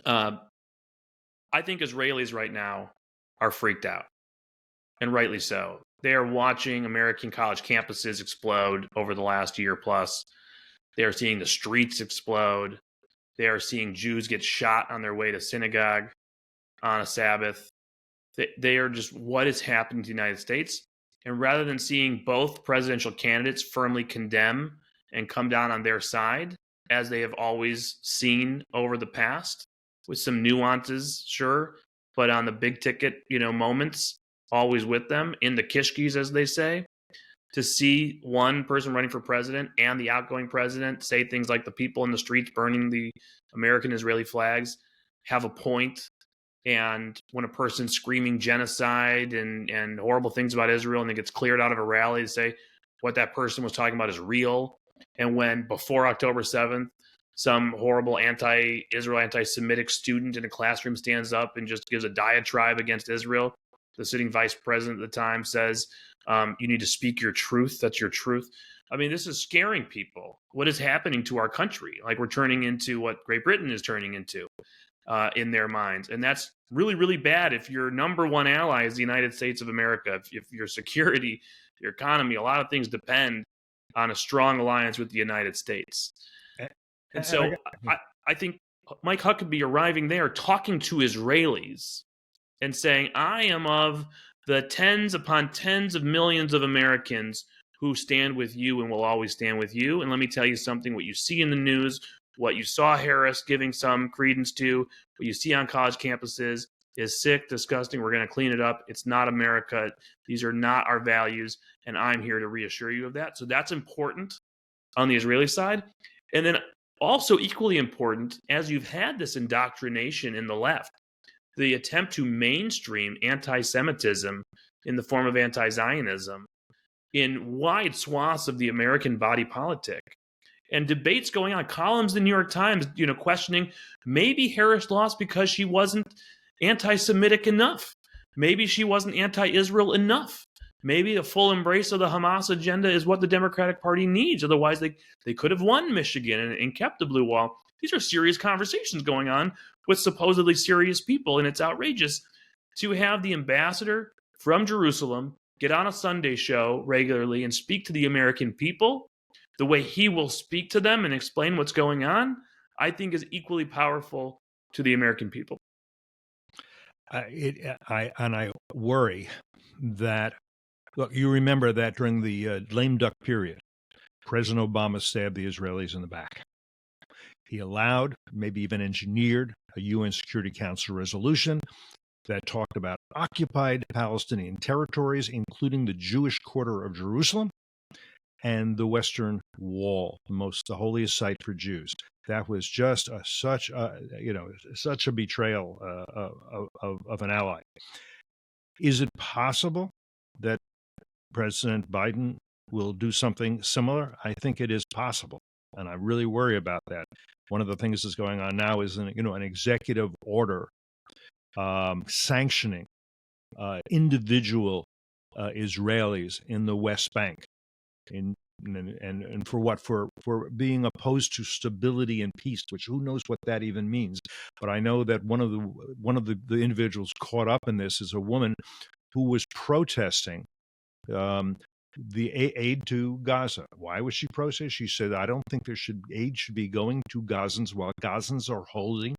Speaker 2: I think Israelis right now are freaked out, and rightly so. They are watching American college campuses explode over the last year plus. They are seeing the streets explode. They are seeing Jews get shot on their way to synagogue on a Sabbath. They are just, what is happening to the United States? And rather than seeing both presidential candidates firmly condemn and come down on their side, as they have always seen over the past, with some nuances, sure, but on the big ticket, moments, always with them in the kishkis, as they say, to see one person running for president and the outgoing president say things like the people in the streets burning the American Israeli flags have a point. And when a person's screaming genocide and horrible things about Israel and it gets cleared out of a rally to say what that person was talking about is real. And when before October 7th, some horrible anti-Israel, anti-Semitic student in a classroom stands up and just gives a diatribe against Israel, the sitting vice president at the time says, you need to speak your truth. That's your truth. I mean, this is scaring people. What is happening to our country? Like, we're turning into what Great Britain is turning into in their minds. And that's really, really bad if your number one ally is the United States of America, if your security their economy. A lot of things depend on a strong alliance with the United States. And so I think Mike Huckabee arriving there, talking to Israelis and saying, I am of the tens upon tens of millions of Americans who stand with you and will always stand with you. And let me tell you something, what you see in the news, what you saw Harris giving some credence to, what you see on college campuses is sick, disgusting. We're going to clean it up. It's not America. These are not our values. And I'm here to reassure you of that. So that's important on the Israeli side. And then also equally important, as you've had this indoctrination in the left, the attempt to mainstream anti-Semitism in the form of anti-Zionism in wide swaths of the American body politic, and debates going on, columns in the New York Times, questioning maybe Harris lost because she wasn't anti-Semitic enough. Maybe she wasn't anti-Israel enough. Maybe a full embrace of the Hamas agenda is what the Democratic Party needs. Otherwise, they could have won Michigan and kept the blue wall. These are serious conversations going on with supposedly serious people, and it's outrageous to have the ambassador from Jerusalem get on a Sunday show regularly and speak to the American people the way he will speak to them and explain what's going on, I think is equally powerful to the American people.
Speaker 1: I worry that, look, you remember that during the lame duck period, President Obama stabbed the Israelis in the back. He allowed, maybe even engineered, a UN Security Council resolution that talked about occupied Palestinian territories, including the Jewish quarter of Jerusalem and the Western Wall, the holiest site for Jews. That was just such a betrayal of an ally. Is it possible that President Biden will do something similar? I think it is possible, and I really worry about that. One of the things that's going on now is an executive order sanctioning individual Israelis in the West Bank, and for what? For being opposed to stability and peace, which who knows what that even means. But I know that one of the individuals caught up in this is a woman who was protesting the aid to Gaza. Why was she protesting? She said, I don't think aid should be going to Gazans while Gazans are holding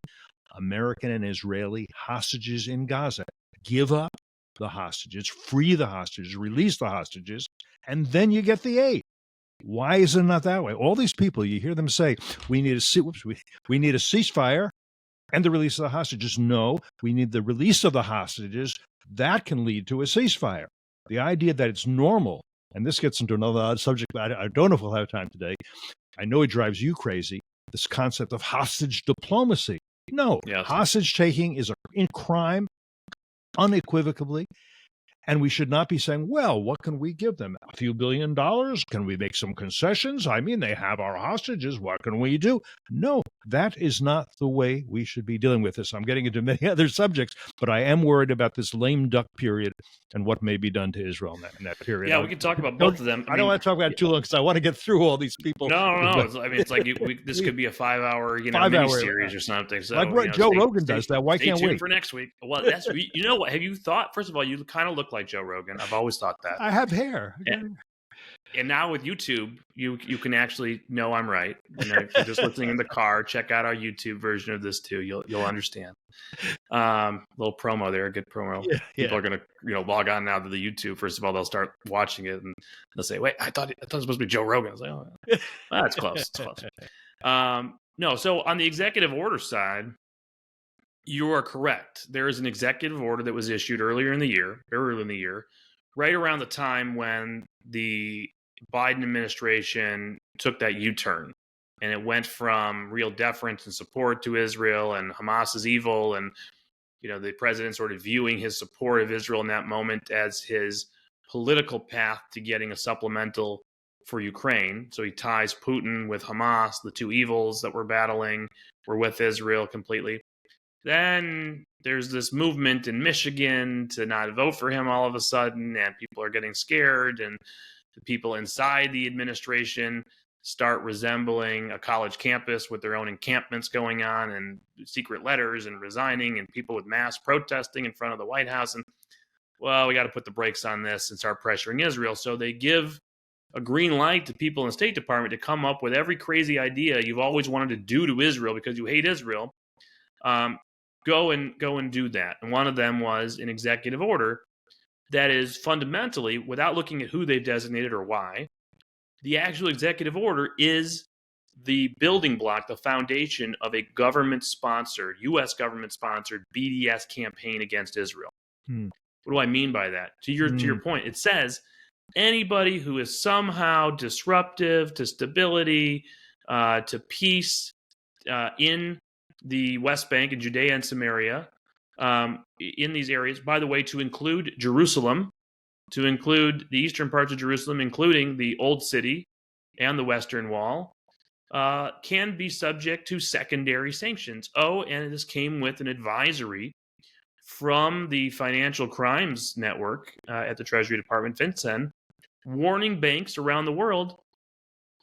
Speaker 1: American and Israeli hostages in Gaza. Give up the hostages, free the hostages, release the hostages, and then you get the aid. Why is it not that way? All these people, you hear them say, we need a ceasefire and the release of the hostages. No, we need the release of the hostages. That can lead to a ceasefire. The idea that it's normal, and this gets into another subject, but I don't know if we'll have time today. I know it drives you crazy, this concept of hostage diplomacy. No, yes. Hostage taking is a crime, unequivocally. And we should not be saying, well, what can we give them? A few $1 billion? Can we make some concessions? I mean, they have our hostages. What can we do? No, that is not the way we should be dealing with this. I'm getting into many other subjects, but I am worried about this lame duck period and what may be done to Israel in that period.
Speaker 2: Yeah, we can talk about both of them.
Speaker 1: I don't want to talk about it too long because I want to get through all these people.
Speaker 2: No. It's like this could be a 5-hour, mini-series or something. So,
Speaker 1: like Joe Rogan does that. Why can't we?
Speaker 2: Stay tuned for next week. Well, that's what? Have you thought? First of all, you kind of look like Joe Rogan. I've always thought that.
Speaker 1: I have hair.
Speaker 2: And now with YouTube, you can actually know I'm right. If you're just listening in the car, check out our YouTube version of this too. You'll understand. Little promo there, good promo. Yeah, People are gonna log on now to the YouTube. First of all, they'll start watching it and they'll say, "Wait, I thought it was supposed to be Joe Rogan." I was like, "Oh, that's close. It's close." No. So on the executive order side, you are correct. There is an executive order that was issued early in the year, right around the time when the Biden administration took that U-turn. And it went from real deference and support to Israel and Hamas is evil. And, the president sort of viewing his support of Israel in that moment as his political path to getting a supplemental for Ukraine. So he ties Putin with Hamas, the two evils that we're battling. We're with Israel completely. Then there's this movement in Michigan to not vote for him all of a sudden, and people are getting scared, and the people inside the administration start resembling a college campus with their own encampments going on and secret letters and resigning and people with mass protesting in front of the White House. And well, we got to put the brakes on this and start pressuring Israel. So they give a green light to people in the State Department to come up with every crazy idea you've always wanted to do to Israel because you hate Israel. Go and do that. And one of them was an executive order that is fundamentally, without looking at who they've designated or why, the actual executive order is the building block, the foundation of a government-sponsored, U.S. government-sponsored BDS campaign against Israel. What do I mean by that? To your point, it says anybody who is somehow disruptive to stability, to peace in the West Bank and Judea and Samaria, in these areas, by the way, to include Jerusalem, to include the eastern parts of Jerusalem, including the Old City and the Western Wall, can be subject to secondary sanctions. Oh, and this came with an advisory from the Financial Crimes Network at the Treasury Department, FinCEN, warning banks around the world,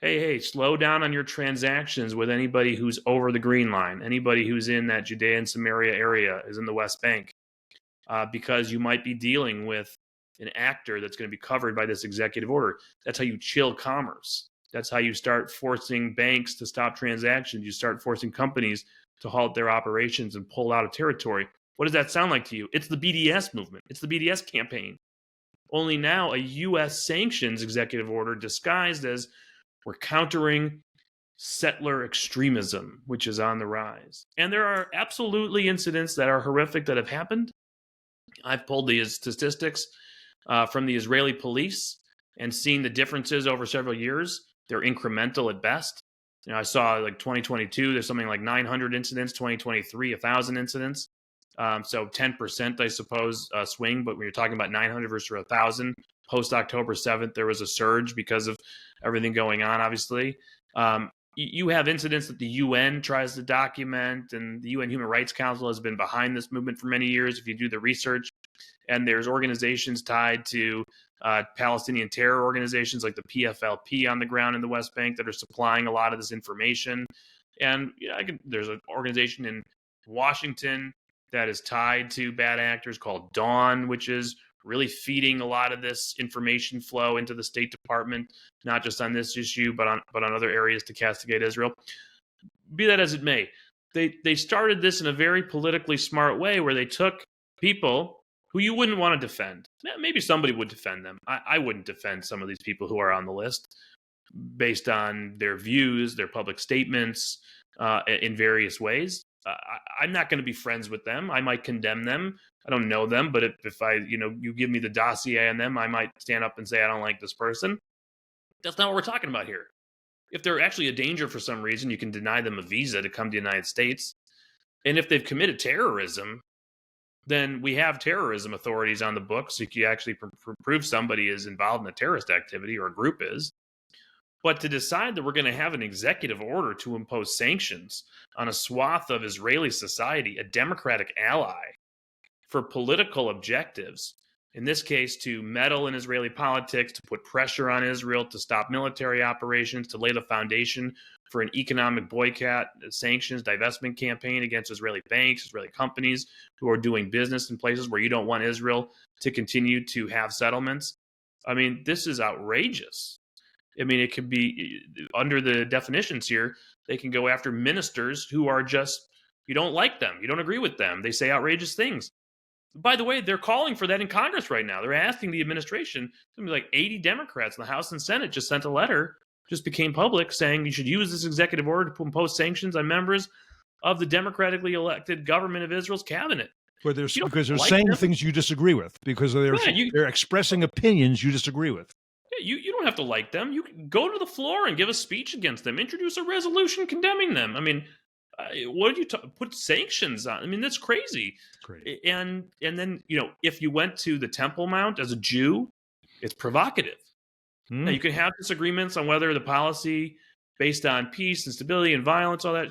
Speaker 2: hey, slow down on your transactions with anybody who's over the green line, anybody who's in that Judea and Samaria area, is in the West Bank, because you might be dealing with an actor that's going to be covered by this executive order. That's how you chill commerce. That's how you start forcing banks to stop transactions. You start forcing companies to halt their operations and pull out of territory. What does that sound like to you? It's the BDS movement. It's the BDS campaign. Only now a U.S. sanctions executive order disguised as we're countering settler extremism, which is on the rise. And there are absolutely incidents that are horrific that have happened. I've pulled the statistics from the Israeli police and seen the differences over several years. They're incremental at best. I saw like 2022, there's something like 900 incidents, 2023, 1,000 incidents. So 10%, I suppose, swing. But when you're talking about 900 versus 1,000, post October 7th, there was a surge because of everything going on, obviously. You have incidents that the UN tries to document, and the UN Human Rights Council has been behind this movement for many years, if you do the research. And there's organizations tied to Palestinian terror organizations like the PFLP on the ground in the West Bank that are supplying a lot of this information. And there's an organization in Washington that is tied to bad actors called Dawn, which is really feeding a lot of this information flow into the State Department, not just on this issue, but on other areas to castigate Israel. Be that as it may, they started this in a very politically smart way where they took people who you wouldn't want to defend. Maybe somebody would defend them. I wouldn't defend some of these people who are on the list based on their views, their public statements in various ways. I'm not going to be friends with them. I might condemn them. I don't know them, but if I, you give me the dossier on them, I might stand up and say, I don't like this person. That's not what we're talking about here. If they're actually a danger for some reason, you can deny them a visa to come to the United States. And if they've committed terrorism, then we have terrorism authorities on the books. So you can actually prove somebody is involved in a terrorist activity or a group is. But to decide that we're going to have an executive order to impose sanctions on a swath of Israeli society, a democratic ally, for political objectives, in this case, to meddle in Israeli politics, to put pressure on Israel, to stop military operations, to lay the foundation for an economic boycott, sanctions, divestment campaign against Israeli banks, Israeli companies who are doing business in places where you don't want Israel to continue to have settlements. I mean, this is outrageous. I mean, it could be, under the definitions here, they can go after ministers who are just, you don't like them, you don't agree with them, they say outrageous things. By the way, they're calling for that in Congress right now. They're asking the administration, something like 80 Democrats in the House and Senate just sent a letter, just became public, saying you should use this executive order to impose sanctions on members of the democratically elected government of Israel's cabinet.
Speaker 1: Because they're saying things you disagree with, because they're expressing opinions you disagree with.
Speaker 2: You don't have to like them. You can go to the floor and give a speech against them, introduce a resolution condemning them. I mean, what did you put sanctions on? I mean, that's crazy. And then, if you went to the Temple Mount as a Jew, it's provocative. Now, you can have disagreements on whether the policy based on peace and stability and violence, all that.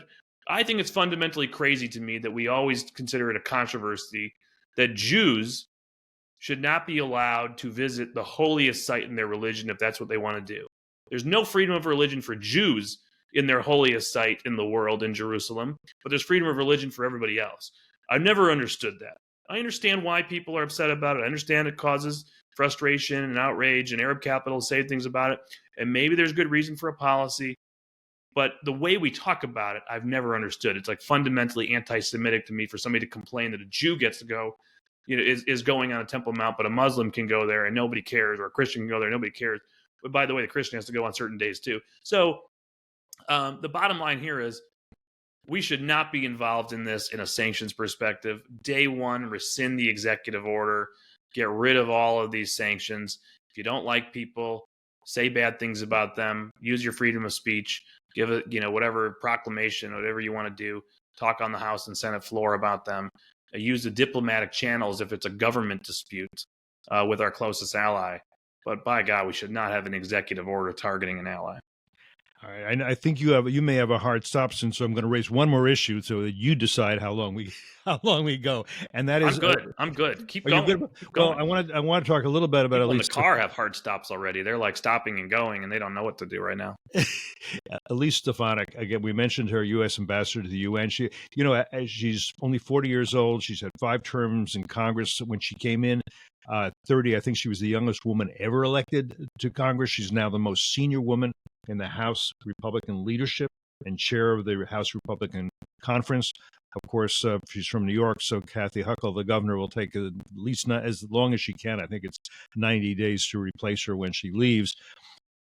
Speaker 2: I think it's fundamentally crazy to me that we always consider it a controversy that Jews should not be allowed to visit the holiest site in their religion if that's what they want to do. There's no freedom of religion for Jews in their holiest site in the world in Jerusalem, but there's freedom of religion for everybody else. I've never understood that. I understand why people are upset about it. I understand it causes frustration and outrage, and Arab capitals say things about it. And maybe there's good reason for a policy. But the way we talk about it, I've never understood. It's like fundamentally anti-Semitic to me for somebody to complain that a Jew gets to go, is going on a Temple Mount, but a Muslim can go there and nobody cares, or a Christian can go there and nobody cares. But by the way, the Christian has to go on certain days too. So the bottom line here is we should not be involved in this in a sanctions perspective. Day one, rescind the executive order, get rid of all of these sanctions. If you don't like people, say bad things about them, use your freedom of speech, give it, whatever proclamation, whatever you want to do, talk on the House and Senate floor about them, use the diplomatic channels if it's a government dispute with our closest ally. But by God, we should not have an executive order targeting an ally.
Speaker 1: All right, I think you may have a hard stop soon, so I'm going to raise one more issue so that you decide how long we go, and that is
Speaker 2: I'm good. Keep
Speaker 1: are
Speaker 2: going.
Speaker 1: you good?
Speaker 2: Keep
Speaker 1: Well,
Speaker 2: going.
Speaker 1: I want to talk a little bit about
Speaker 2: People
Speaker 1: at
Speaker 2: in
Speaker 1: least
Speaker 2: the car have hard stops already. They're like stopping and going, and they don't know what to do right now.
Speaker 1: Elise Stefanik. Again, we mentioned her U.S. ambassador to the UN. She, she's only 40 years old. She's had 5 terms in Congress. When she came in, 30, I think she was the youngest woman ever elected to Congress. She's now the most senior woman in the House Republican leadership and chair of the House Republican Conference. Of course, she's from New York, so Kathy Huckle, the governor, will take at least not as long as she can. I think it's 90 days to replace her when she leaves.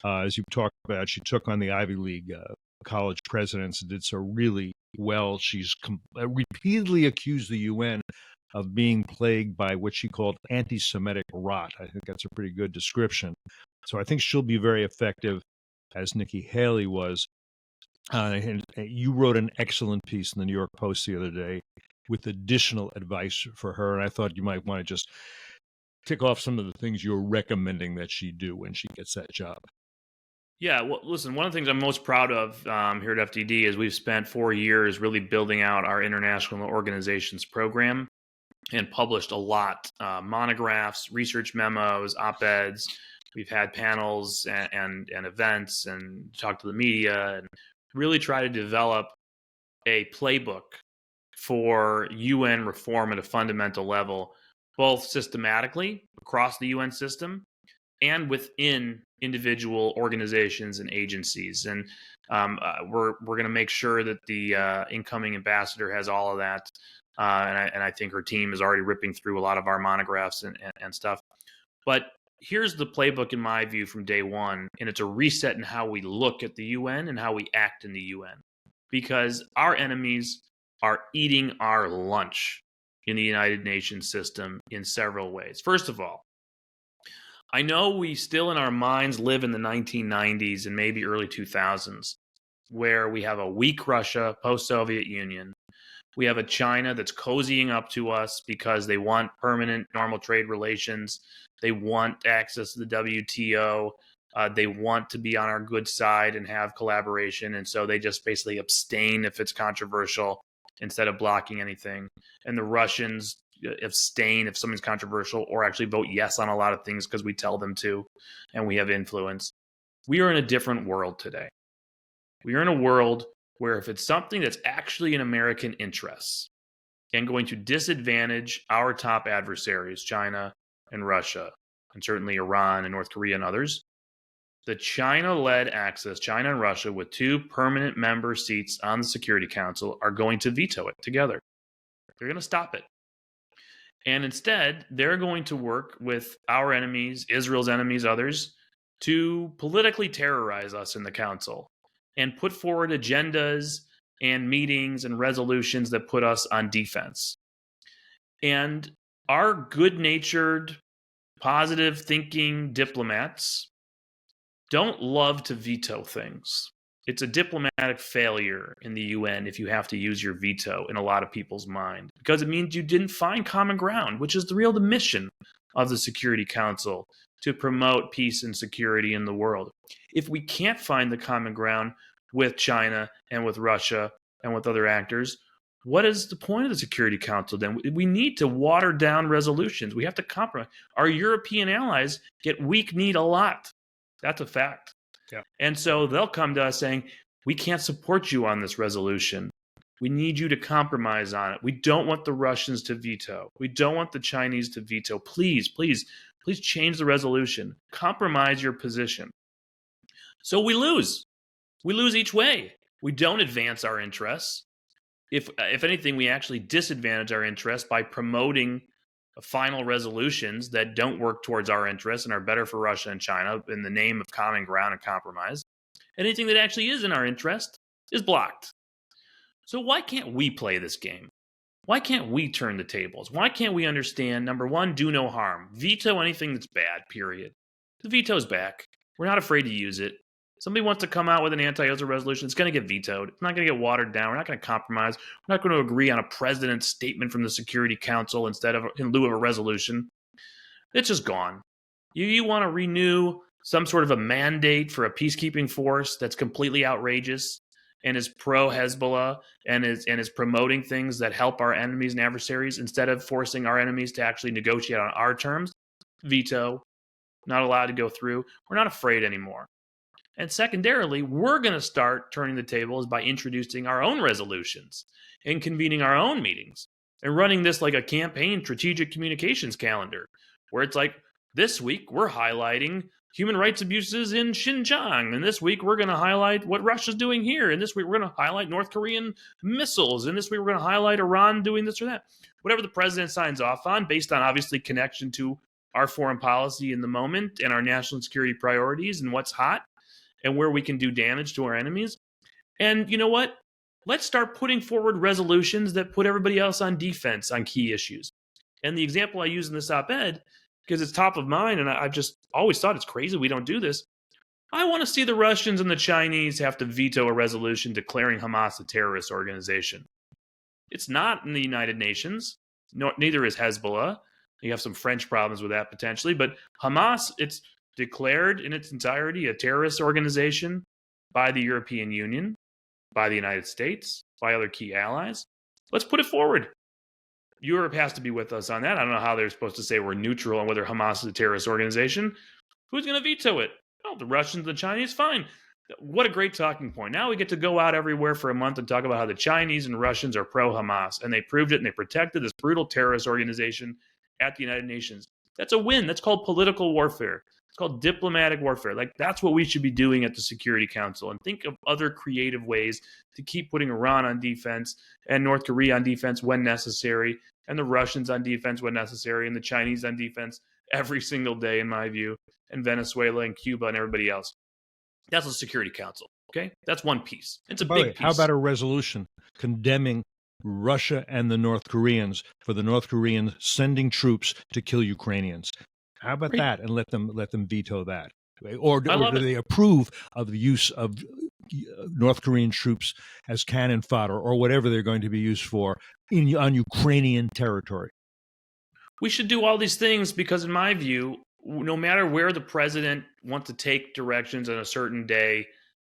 Speaker 1: As you've talked about, she took on the Ivy League college presidents and did so really well. She's repeatedly accused the UN of being plagued by what she called anti-Semitic rot. I think that's a pretty good description. So I think she'll be very effective, as Nikki Haley was. And you wrote an excellent piece in the New York Post the other day with additional advice for her. And I thought you might want to just tick off some of the things you're recommending that she do when she gets that job.
Speaker 2: Yeah, well, listen, one of the things I'm most proud of here at FDD is we've spent 4 years really building out our international organizations program and published a lot, monographs, research memos, op-eds. We've had panels and events and talked to the media and really try to develop a playbook for UN reform at a fundamental level, both systematically across the UN system and within individual organizations and agencies. And we're going to make sure that the incoming ambassador has all of that. And I think her team is already ripping through a lot of our monographs and stuff. But here's the playbook, in my view, from day one. And it's a reset in how we look at the UN and how we act in the UN. Because our enemies are eating our lunch in the United Nations system in several ways. First of all, I know we still in our minds live in the 1990s and maybe early 2000s, where we have a weak Russia, post-Soviet Union. We have a China that's cozying up to us because they want permanent normal trade relations. They want access to the WTO. They want to be on our good side and have collaboration. And so they just basically abstain if it's controversial instead of blocking anything. And the Russians abstain if something's controversial or actually vote yes on a lot of things because we tell them to and we have influence. We are in a different world today. We are in a world where if it's something that's actually in American interests and going to disadvantage our top adversaries, China and Russia, and certainly Iran and North Korea and others, the China-led access, China and Russia, with 2 permanent member seats on the Security Council, are going to veto it together. They're going to stop it. And instead, they're going to work with our enemies, Israel's enemies, others, to politically terrorize us in the council and put forward agendas and meetings and resolutions that put us on defense. And our good-natured, positive-thinking diplomats don't love to veto things. It's a diplomatic failure in the UN if you have to use your veto in a lot of people's mind, because it means you didn't find common ground, which is the mission of the Security Council, to promote peace and security in the world. If we can't find the common ground with China and with Russia and with other actors, what is the point of the Security Council then? We need to water down resolutions. We have to compromise. Our European allies get weak-kneed a lot. That's a fact. Yeah. And so they'll come to us saying, we can't support you on this resolution. We need you to compromise on it. We don't want the Russians to veto. We don't want the Chinese to veto. Please, please, please change the resolution. Compromise your position. So we lose. We lose each way. We don't advance our interests. If anything, we actually disadvantage our interests by promoting final resolutions that don't work towards our interests and are better for Russia and China in the name of common ground and compromise. Anything that actually is in our interest is blocked. So why can't we play this game? Why can't we turn the tables? Why can't we understand, number one, do no harm. Veto anything that's bad, period. The veto's back. We're not afraid to use it. Somebody wants to come out with an anti-ISIL resolution, it's going to get vetoed. It's not going to get watered down. We're not going to compromise. We're not going to agree on a president's statement from the Security Council in lieu of a resolution. It's just gone. You want to renew some sort of a mandate for a peacekeeping force that's completely outrageous and is pro-Hezbollah and is promoting things that help our enemies and adversaries instead of forcing our enemies to actually negotiate on our terms? Veto. Not allowed to go through. We're not afraid anymore. And secondarily, we're going to start turning the tables by introducing our own resolutions and convening our own meetings and running this like a campaign strategic communications calendar, where it's like, this week we're highlighting human rights abuses in Xinjiang, and this week we're going to highlight what Russia's doing here, and this week we're going to highlight North Korean missiles, and this week we're going to highlight Iran doing this or that. Whatever the president signs off on, based on obviously connection to our foreign policy in the moment and our national security priorities and what's hot, and where we can do damage to our enemies. And you know what? Let's start putting forward resolutions that put everybody else on defense on key issues. And the example I use in this op-ed, because it's top of mind, and I've just always thought it's crazy we don't do this, I want to see the Russians and the Chinese have to veto a resolution declaring Hamas a terrorist organization. It's not in the United Nations. Neither is Hezbollah. You have some French problems with that potentially. But Hamas, it's declared in its entirety a terrorist organization by the European Union, by the United States, by other key allies. Let's put it forward. Europe has to be with us on that. I don't know how they're supposed to say we're neutral on whether Hamas is a terrorist organization. Who's going to veto it? Oh, the Russians, the Chinese, fine. What a great talking point. Now we get to go out everywhere for a month and talk about how the Chinese and Russians are pro-Hamas, and they proved it, and they protected this brutal terrorist organization at the United Nations. That's a win. That's called political warfare. It's called diplomatic warfare. Like, that's what we should be doing at the Security Council, and think of other creative ways to keep putting Iran on defense and North Korea on defense when necessary, and the Russians on defense when necessary, and the Chinese on defense every single day, in my view, and Venezuela and Cuba and everybody else. That's the Security Council, okay? That's one piece. It's a big piece.
Speaker 1: How about a resolution condemning Russia and the North Koreans for the North Koreans sending troops to kill Ukrainians? How about that, and let them veto that? Or do they approve of the use of North Korean troops as cannon fodder or whatever they're going to be used for on Ukrainian territory?
Speaker 2: We should do all these things because, in my view, no matter where the president wants to take directions on a certain day,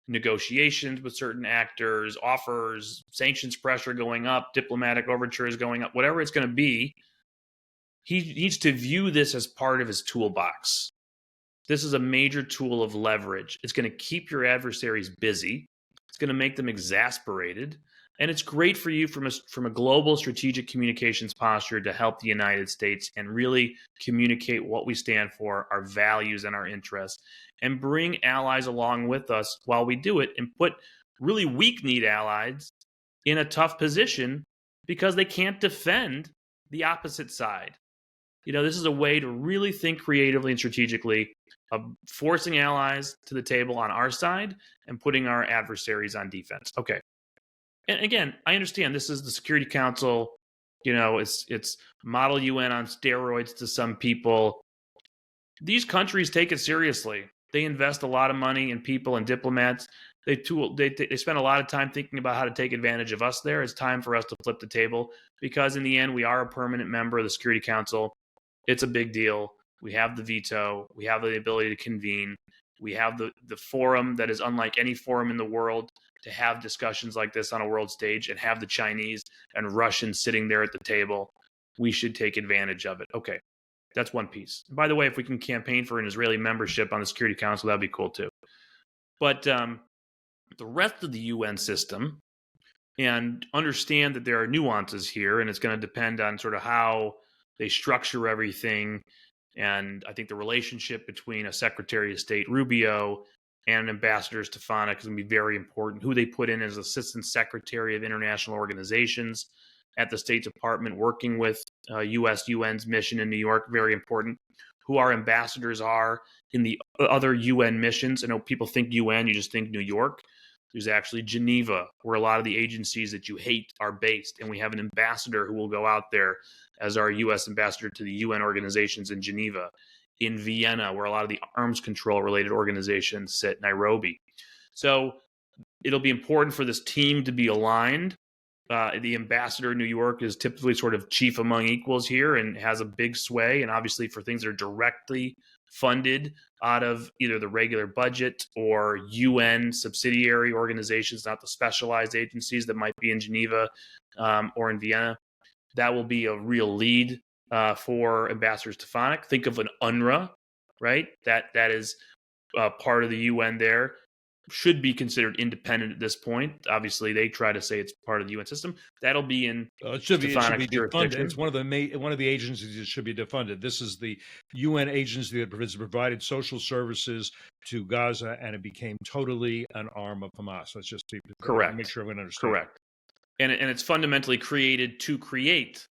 Speaker 2: negotiations with certain actors, offers, sanctions pressure going up, diplomatic overtures going up, whatever it's going to be, he needs to view this as part of his toolbox. This is a major tool of leverage. It's going to keep your adversaries busy. It's going to make them exasperated. And it's great for you from a global strategic communications posture to help the United States and really communicate what we stand for, our values and our interests, and bring allies along with us while we do it, and put really weak-kneed allies in a tough position because they can't defend the opposite side. You know, this is a way to really think creatively and strategically of forcing allies to the table on our side and putting our adversaries on defense. Okay. And again, I understand this is the Security Council. You know, it's model UN on steroids to some people. These countries take it seriously. They invest a lot of money in people and diplomats. They spend a lot of time thinking about how to take advantage of us there. It's time for us to flip the table because in the end, we are a permanent member of the Security Council. It's a big deal. We have the veto. We have the ability to convene. We have the forum that is unlike any forum in the world to have discussions like this on a world stage and have the Chinese and Russians sitting there at the table. We should take advantage of it. Okay, that's one piece. And by the way, if we can campaign for an Israeli membership on the Security Council, that'd be cool too. But the rest of the UN system, and understand that there are nuances here, and it's going to depend on sort of how they structure everything. And I think the relationship between a Secretary of State Rubio and Ambassador Stefanik is going to be very important. Who they put in as Assistant Secretary of International Organizations at the State Department, working with UN's mission in New York, very important. Who our ambassadors are in the other UN missions. I know people think UN, you just think New York. There's actually Geneva, where a lot of the agencies that you hate are based. And we have an ambassador who will go out there as our U.S. ambassador to the UN organizations in Geneva. In Vienna, where a lot of the arms control related organizations sit, Nairobi. So it'll be important for this team to be aligned. The ambassador in New York is typically sort of chief among equals here and has a big sway. And obviously for things that are directly funded out of either the regular budget or UN subsidiary organizations, not the specialized agencies that might be in Geneva or in Vienna, that will be a real lead for Ambassador Stefanik. Think of an UNRWA, right? That is part of the UN there. Should be considered independent at this point. Obviously, they try to say it's part of the UN system. That'll be in
Speaker 1: it should be defunded. It's one of the agencies that should be defunded. This is the UN agency that provided social services to Gaza, and it became totally an arm of Hamas. Let's just
Speaker 2: correct.
Speaker 1: Make sure everyone understands.
Speaker 2: Correct. And it's fundamentally created to create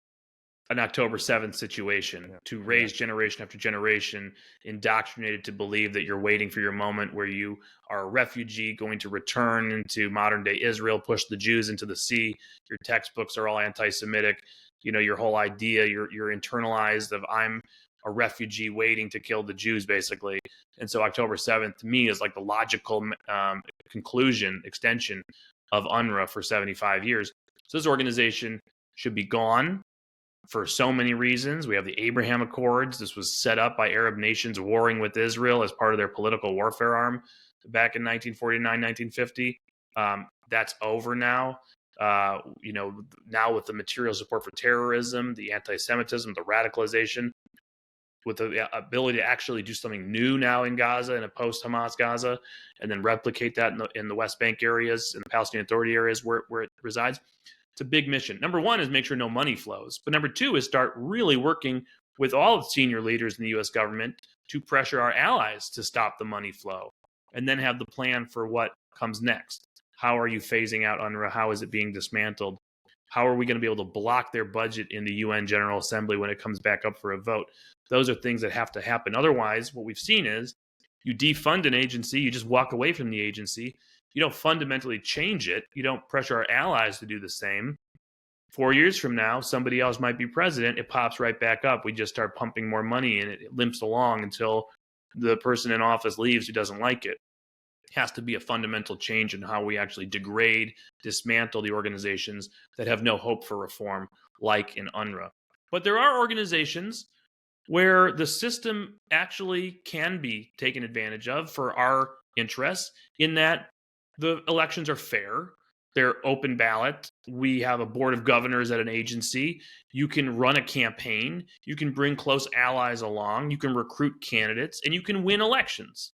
Speaker 2: an October 7th situation, to raise generation after generation indoctrinated to believe that you're waiting for your moment where you are a refugee going to return into modern day Israel, push the Jews into the sea. Your textbooks are all anti-Semitic. You know, your whole idea, you're internalized of I'm a refugee waiting to kill the Jews, basically. And so October 7th to me is like the logical extension of UNRWA for 75 years. So this organization should be gone for so many reasons. We have the Abraham Accords. This was set up by Arab nations warring with Israel as part of their political warfare arm back in 1949, 1950. That's over now. Now with the material support for terrorism, the anti-Semitism, the radicalization, with the ability to actually do something new now in Gaza, in a post-Hamas Gaza, and then replicate that in the West Bank areas, in the Palestinian Authority areas where it resides. It's a big mission. Number one is make sure no money flows. But number two is start really working with all the senior leaders in the U.S. government to pressure our allies to stop the money flow, and then have the plan for what comes next. How are you phasing out UNRWA? How is it being dismantled? How are we going to be able to block their budget in the UN General Assembly when it comes back up for a vote? Those are things that have to happen. Otherwise, what we've seen is you defund an agency, you just walk away from the agency. You don't fundamentally change it. You don't pressure our allies to do the same. 4 years from now, somebody else might be president. It pops right back up. We just start pumping more money and it limps along until the person in office leaves who doesn't like it. It has to be a fundamental change in how we actually degrade, dismantle the organizations that have no hope for reform, like in UNRWA. But there are organizations where the system actually can be taken advantage of for our interests, in that the elections are fair. They're open ballot. We have a board of governors at an agency. You can run a campaign. You can bring close allies along. You can recruit candidates, and you can win elections.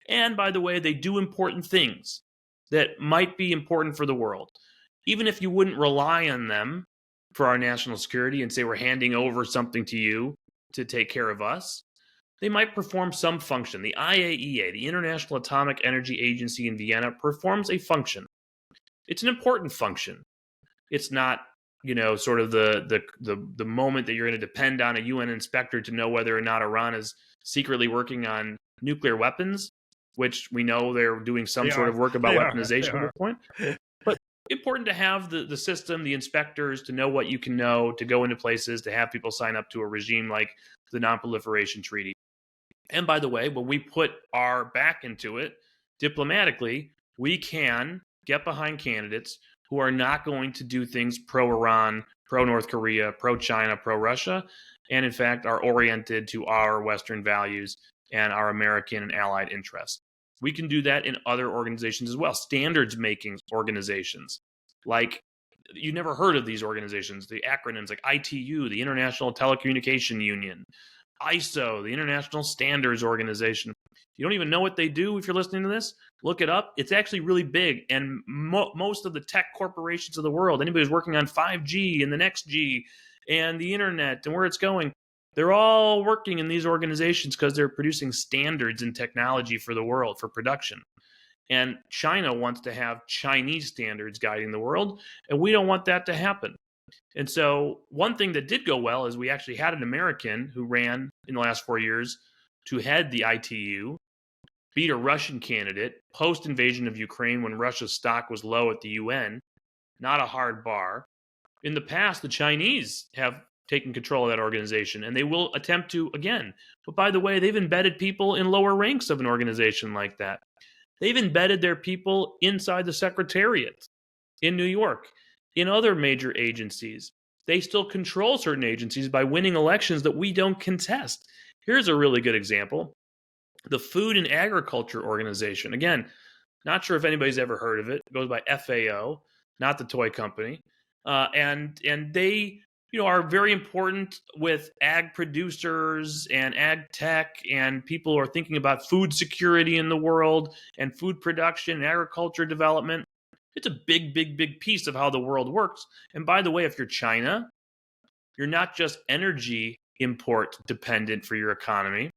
Speaker 2: And by the way, they do important things that might be important for the world. Even if you wouldn't rely on them for our national security and say we're handing over something to you to take care of us, they might perform some function. The IAEA, the International Atomic Energy Agency in Vienna, performs a function. It's an important function. It's not, sort of the moment that you're going to depend on a UN inspector to know whether or not Iran is secretly working on nuclear weapons, which we know they're doing some sort of work about weaponization at this point. But important to have the system, the inspectors, to know what you can know, to go into places, to have people sign up to a regime like the Non-Proliferation Treaty. And by the way, when we put our back into it diplomatically, we can get behind candidates who are not going to do things pro-Iran, pro-North Korea, pro-China, pro-Russia, and in fact are oriented to our Western values and our American and allied interests. We can do that in other organizations as well, standards-making organizations. Like, you never heard of these organizations, the acronyms like ITU, the International Telecommunication Union, ISO, the International Standards Organization. You don't even know what they do if you're listening to this. Look it up. It's actually really big. And most of the tech corporations of the world, anybody who's working on 5G and the next G and the internet and where it's going, they're all working in these organizations because they're producing standards in technology for the world, for production. And China wants to have Chinese standards guiding the world, and we don't want that to happen. And so one thing that did go well is we actually had an American who ran in the last 4 years to head the ITU, beat a Russian candidate post-invasion of Ukraine when Russia's stock was low at the UN. Not a hard bar. In the past, the Chinese have taken control of that organization, and they will attempt to again. But by the way, they've embedded people in lower ranks of an organization like that. They've embedded their people inside the Secretariat in New York, in other major agencies. They still control certain agencies by winning elections that we don't contest. Here's a really good example. The Food and Agriculture Organization. Again, not sure if anybody's ever heard of it. It goes by FAO, not the toy company. And they are very important with ag producers and ag tech and people who are thinking about food security in the world and food production and agriculture development. It's a big, big, big piece of how the world works. And by the way, if you're China, you're not just energy import dependent for your economy.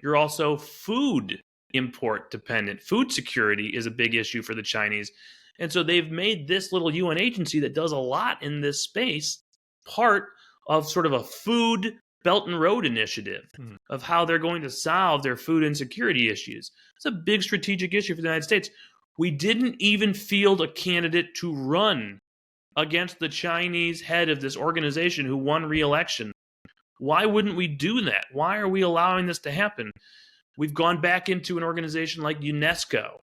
Speaker 2: You're also food import dependent. Food security is a big issue for the Chinese. And so they've made this little UN agency that does a lot in this space part of sort of a food Belt and Road initiative of how they're going to solve their food insecurity issues. It's a big strategic issue for the United States. We didn't even field a candidate to run against the Chinese head of this organization who won re-election. Why wouldn't we do that? Why are we allowing this to happen? We've gone back into an organization like UNESCO,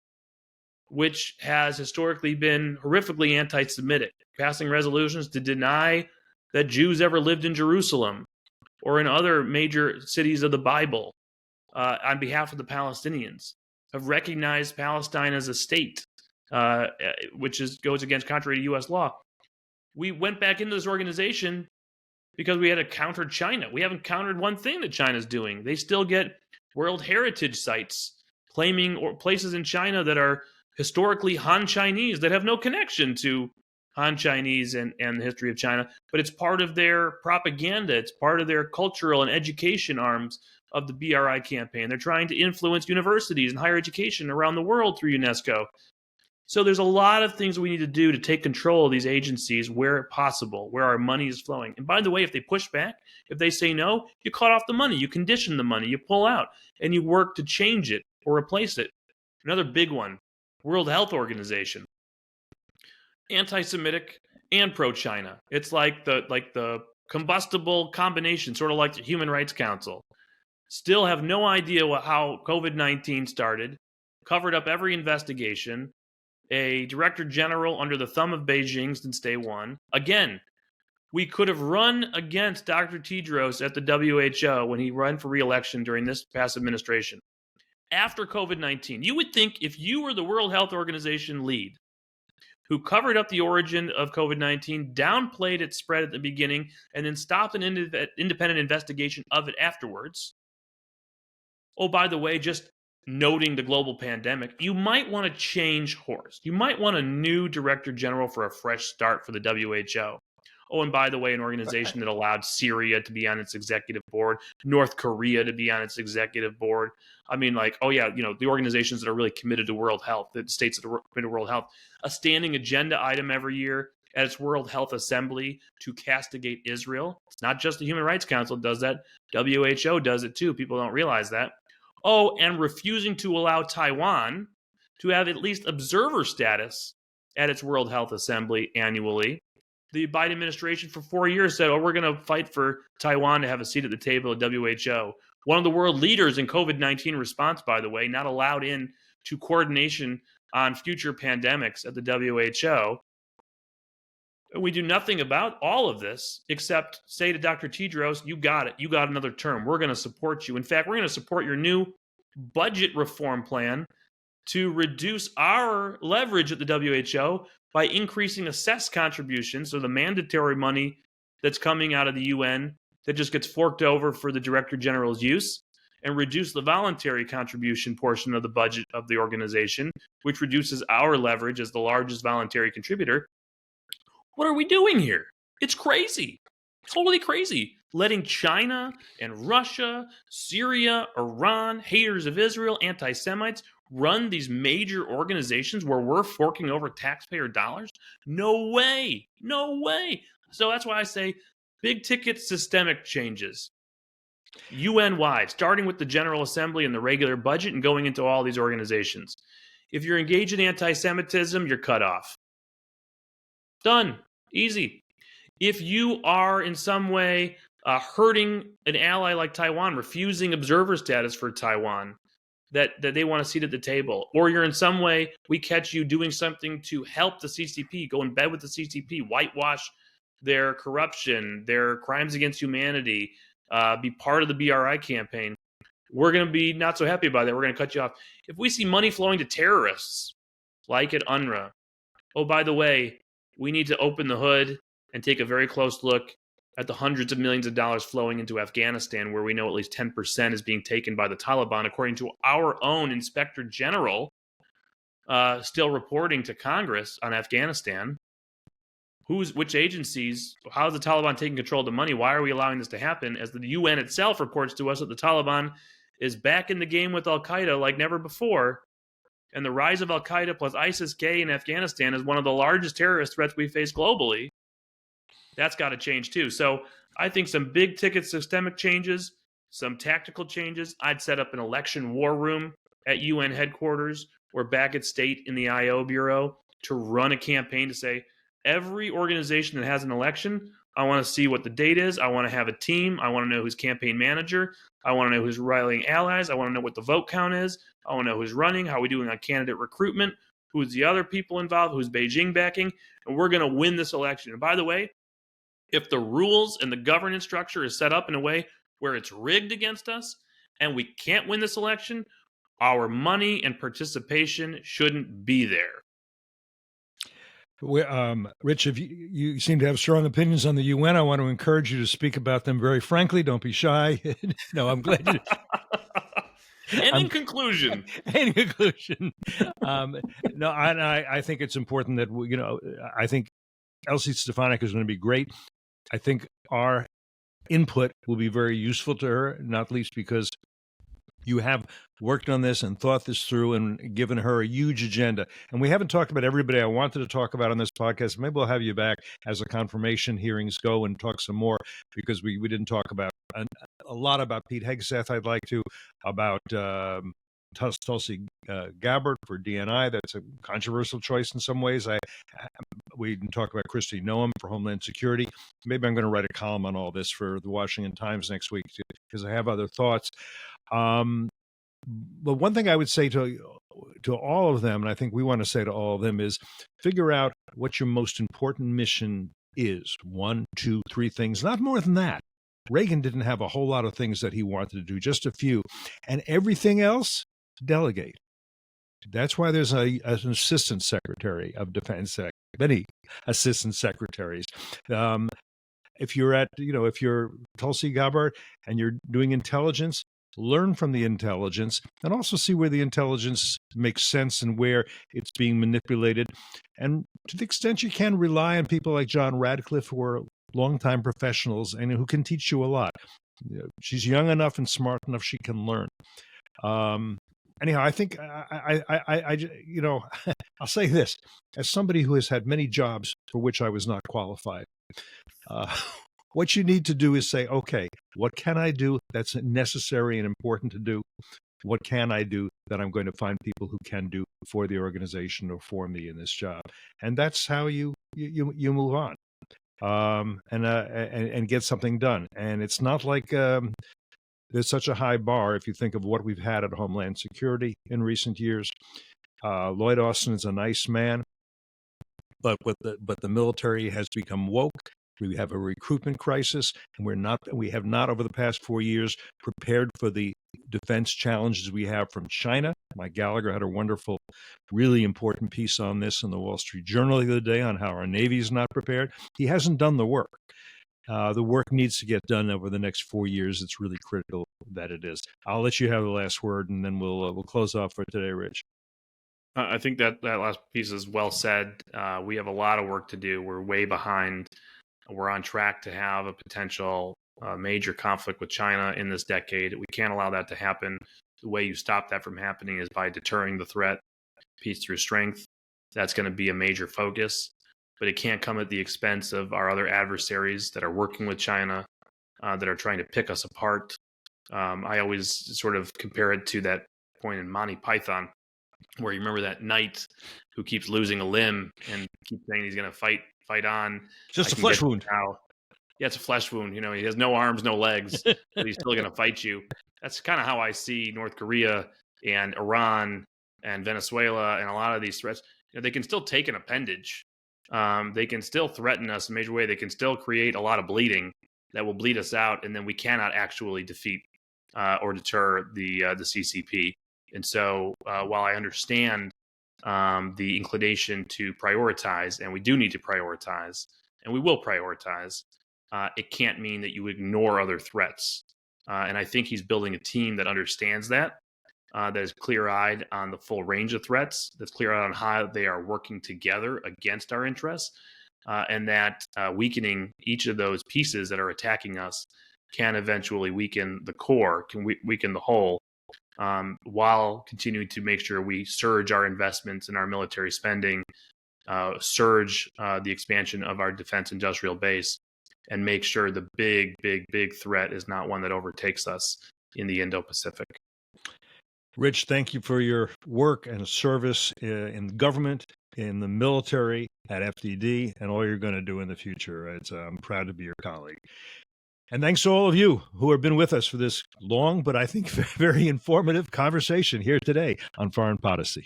Speaker 2: which has historically been horrifically anti-Semitic, passing resolutions to deny that Jews ever lived in Jerusalem or in other major cities of the Bible on behalf of the Palestinians, have recognized Palestine as a state, which goes against contrary to U.S. law. We went back into this organization because we had to counter China. We haven't countered one thing that China's doing. They still get World Heritage sites claiming places in China that are historically Han Chinese that have no connection to Han Chinese and the history of China, but it's part of their propaganda. It's part of their cultural and education arms of the BRI campaign. They're trying to influence universities and higher education around the world through UNESCO. So there's a lot of things we need to do to take control of these agencies where possible, where our money is flowing. And by the way, if they push back, if they say no, you cut off the money, you condition the money, you pull out, and you work to change it or replace it. Another big one, World Health Organization. Anti-Semitic and pro-China. It's like the combustible combination, sort of like the Human Rights Council. Still have no idea how COVID-19 started, covered up every investigation, a director general under the thumb of Beijing since day one. Again, we could have run against Dr. Tedros at the WHO when he ran for re-election during this past administration. After COVID-19, you would think if you were the World Health Organization lead, who covered up the origin of COVID-19, downplayed its spread at the beginning, and then stopped an independent investigation of it afterwards. Oh, by the way, just noting the global pandemic, you might want to change course. You might want a new director general for a fresh start for the WHO. Oh, and by the way, an organization that allowed Syria to be on its executive board, North Korea to be on its executive board. I mean, the organizations that are really committed to world health, the states that are committed to world health, a standing agenda item every year at its World Health Assembly to castigate Israel. It's not just the Human Rights Council does that. WHO does it too. People don't realize that. Oh, and refusing to allow Taiwan to have at least observer status at its World Health Assembly annually. The Biden administration for 4 years said, we're going to fight for Taiwan to have a seat at the table at WHO. One of the world leaders in COVID-19 response, by the way, not allowed in to coordination on future pandemics at the WHO. And we do nothing about all of this except say to Dr. Tedros, you got it. You got another term. We're going to support you. In fact, we're going to support your new budget reform plan to reduce our leverage at the WHO by increasing assessed contributions, so the mandatory money that's coming out of the UN that just gets forked over for the Director General's use, and reduce the voluntary contribution portion of the budget of the organization, which reduces our leverage as the largest voluntary contributor. What are we doing here? It's crazy. Totally crazy. Letting China and Russia, Syria, Iran, haters of Israel, anti-Semites run these major organizations where we're forking over taxpayer dollars? No way. No way. So that's why I say big ticket systemic changes. UN-wide, starting with the General Assembly and the regular budget and going into all these organizations. If you're engaged in anti-Semitism, you're cut off. Done. Easy. If you are in some way hurting an ally like Taiwan, refusing observer status for Taiwan that they want a seat at the table, or you're in some way, we catch you doing something to help the CCP, go in bed with the CCP, whitewash their corruption, their crimes against humanity, be part of the BRI campaign, we're going to be not so happy about that. We're going to cut you off. If we see money flowing to terrorists, like at UNRWA, oh, by the way, we need to open the hood and take a very close look at the hundreds of millions of dollars flowing into Afghanistan, where we know at least 10% is being taken by the Taliban, according to our own Inspector General, still reporting to Congress on Afghanistan. Which agencies, how is the Taliban taking control of the money? Why are we allowing this to happen? As the UN itself reports to us that the Taliban is back in the game with Al-Qaeda like never before. And the rise of Al-Qaeda plus ISIS-K in Afghanistan is one of the largest terrorist threats we face globally. That's got to change too. So I think some big ticket systemic changes, some tactical changes. I'd set up an election war room at UN headquarters or back at state in the IO Bureau to run a campaign to say, every organization that has an election, I want to see what the date is. I want to have a team. I want to know who's campaign manager. I want to know who's rallying allies. I want to know what the vote count is. I want to know who's running, how are we doing on candidate recruitment, who's the other people involved, who's Beijing backing, and we're going to win this election. And by the way, if the rules and the governance structure is set up in a way where it's rigged against us and we can't win this election, our money and participation shouldn't be there.
Speaker 1: Rich, if you seem to have strong opinions on the UN, I want to encourage you to speak about them very frankly. Don't be shy. No, I'm glad you.
Speaker 2: And in conclusion,
Speaker 1: no, I think it's important that I think Elsie Stefanik is going to be great. I think our input will be very useful to her, not least because you have worked on this and thought this through and given her a huge agenda. And we haven't talked about everybody I wanted to talk about on this podcast. Maybe we'll have you back as the confirmation hearings go and talk some more, because we didn't talk about a lot about Pete Hegseth. I'd like to, about Tulsi Gabbard for DNI. That's a controversial choice in some ways. We didn't talk about Kristi Noem for Homeland Security. Maybe I'm going to write a column on all this for the Washington Times next week, because I have other thoughts. But one thing I would say to all of them, and I think we want to say to all of them, is figure out what your most important mission is. 1, 2, 3 things, not more than that. Reagan didn't have a whole lot of things that he wanted to do, just a few. And everything else, delegate. That's why there's an assistant secretary of defense, many assistant secretaries. If you're Tulsi Gabbard and you're doing intelligence, learn from the intelligence and also see where the intelligence makes sense and where it's being manipulated. And to the extent you can, rely on people like John Radcliffe, who are longtime professionals and who can teach you a lot. She's young enough and smart enough she can learn. Anyhow, I think I'll say this, as somebody who has had many jobs for which I was not qualified. What you need to do is say, okay, what can I do that's necessary and important to do? What can I do that I'm going to find people who can do for the organization or for me in this job? And that's how you move on and get something done. And it's not like there's such a high bar if you think of what we've had at Homeland Security in recent years. Lloyd Austin is a nice man, but the military has become woke. We have a recruitment crisis, and we have not over the past 4 years prepared for the defense challenges we have from China. Mike Gallagher had a wonderful, really important piece on this in the Wall Street Journal the other day on how our Navy is not prepared. He hasn't done the work. The work needs to get done over the next 4 years. It's really critical that it is. I'll let you have the last word, and then we'll close off for today, Rich.
Speaker 2: I think that last piece is well said. We have a lot of work to do. We're way behind. We're on track to have a potential major conflict with China in this decade. We can't allow that to happen. The way you stop that from happening is by deterring the threat, peace through strength. That's going to be a major focus, but it can't come at the expense of our other adversaries that are working with China, that are trying to pick us apart. I always sort of compare it to that point in Monty Python, where you remember that knight who keeps losing a limb and keeps saying he's going to fight on.
Speaker 1: Just a flesh wound.
Speaker 2: Yeah, it's a flesh wound. He has no arms, no legs, but he's still going to fight you. That's kind of how I see North Korea and Iran and Venezuela and a lot of these threats. They can still take an appendage. They can still threaten us in a major way. They can still create a lot of bleeding that will bleed us out, and then we cannot actually defeat or deter the CCP. And so while I understand the inclination to prioritize, and we do need to prioritize, and we will prioritize, it can't mean that you ignore other threats. And I think he's building a team that understands that is clear-eyed on the full range of threats, that's clear-eyed on how they are working together against our interests, and that weakening each of those pieces that are attacking us can eventually weaken the core, can weaken the whole, while continuing to make sure we surge our investments in our military spending, surge the expansion of our defense industrial base, and make sure the big threat is not one that overtakes us in the Indo-Pacific.
Speaker 1: Rich, thank you for your work and service in government, in the military, at FDD, and all you're going to do in the future. I'm proud to be your colleague. And thanks to all of you who have been with us for this long, but I think very informative conversation here today on Foreign Policy.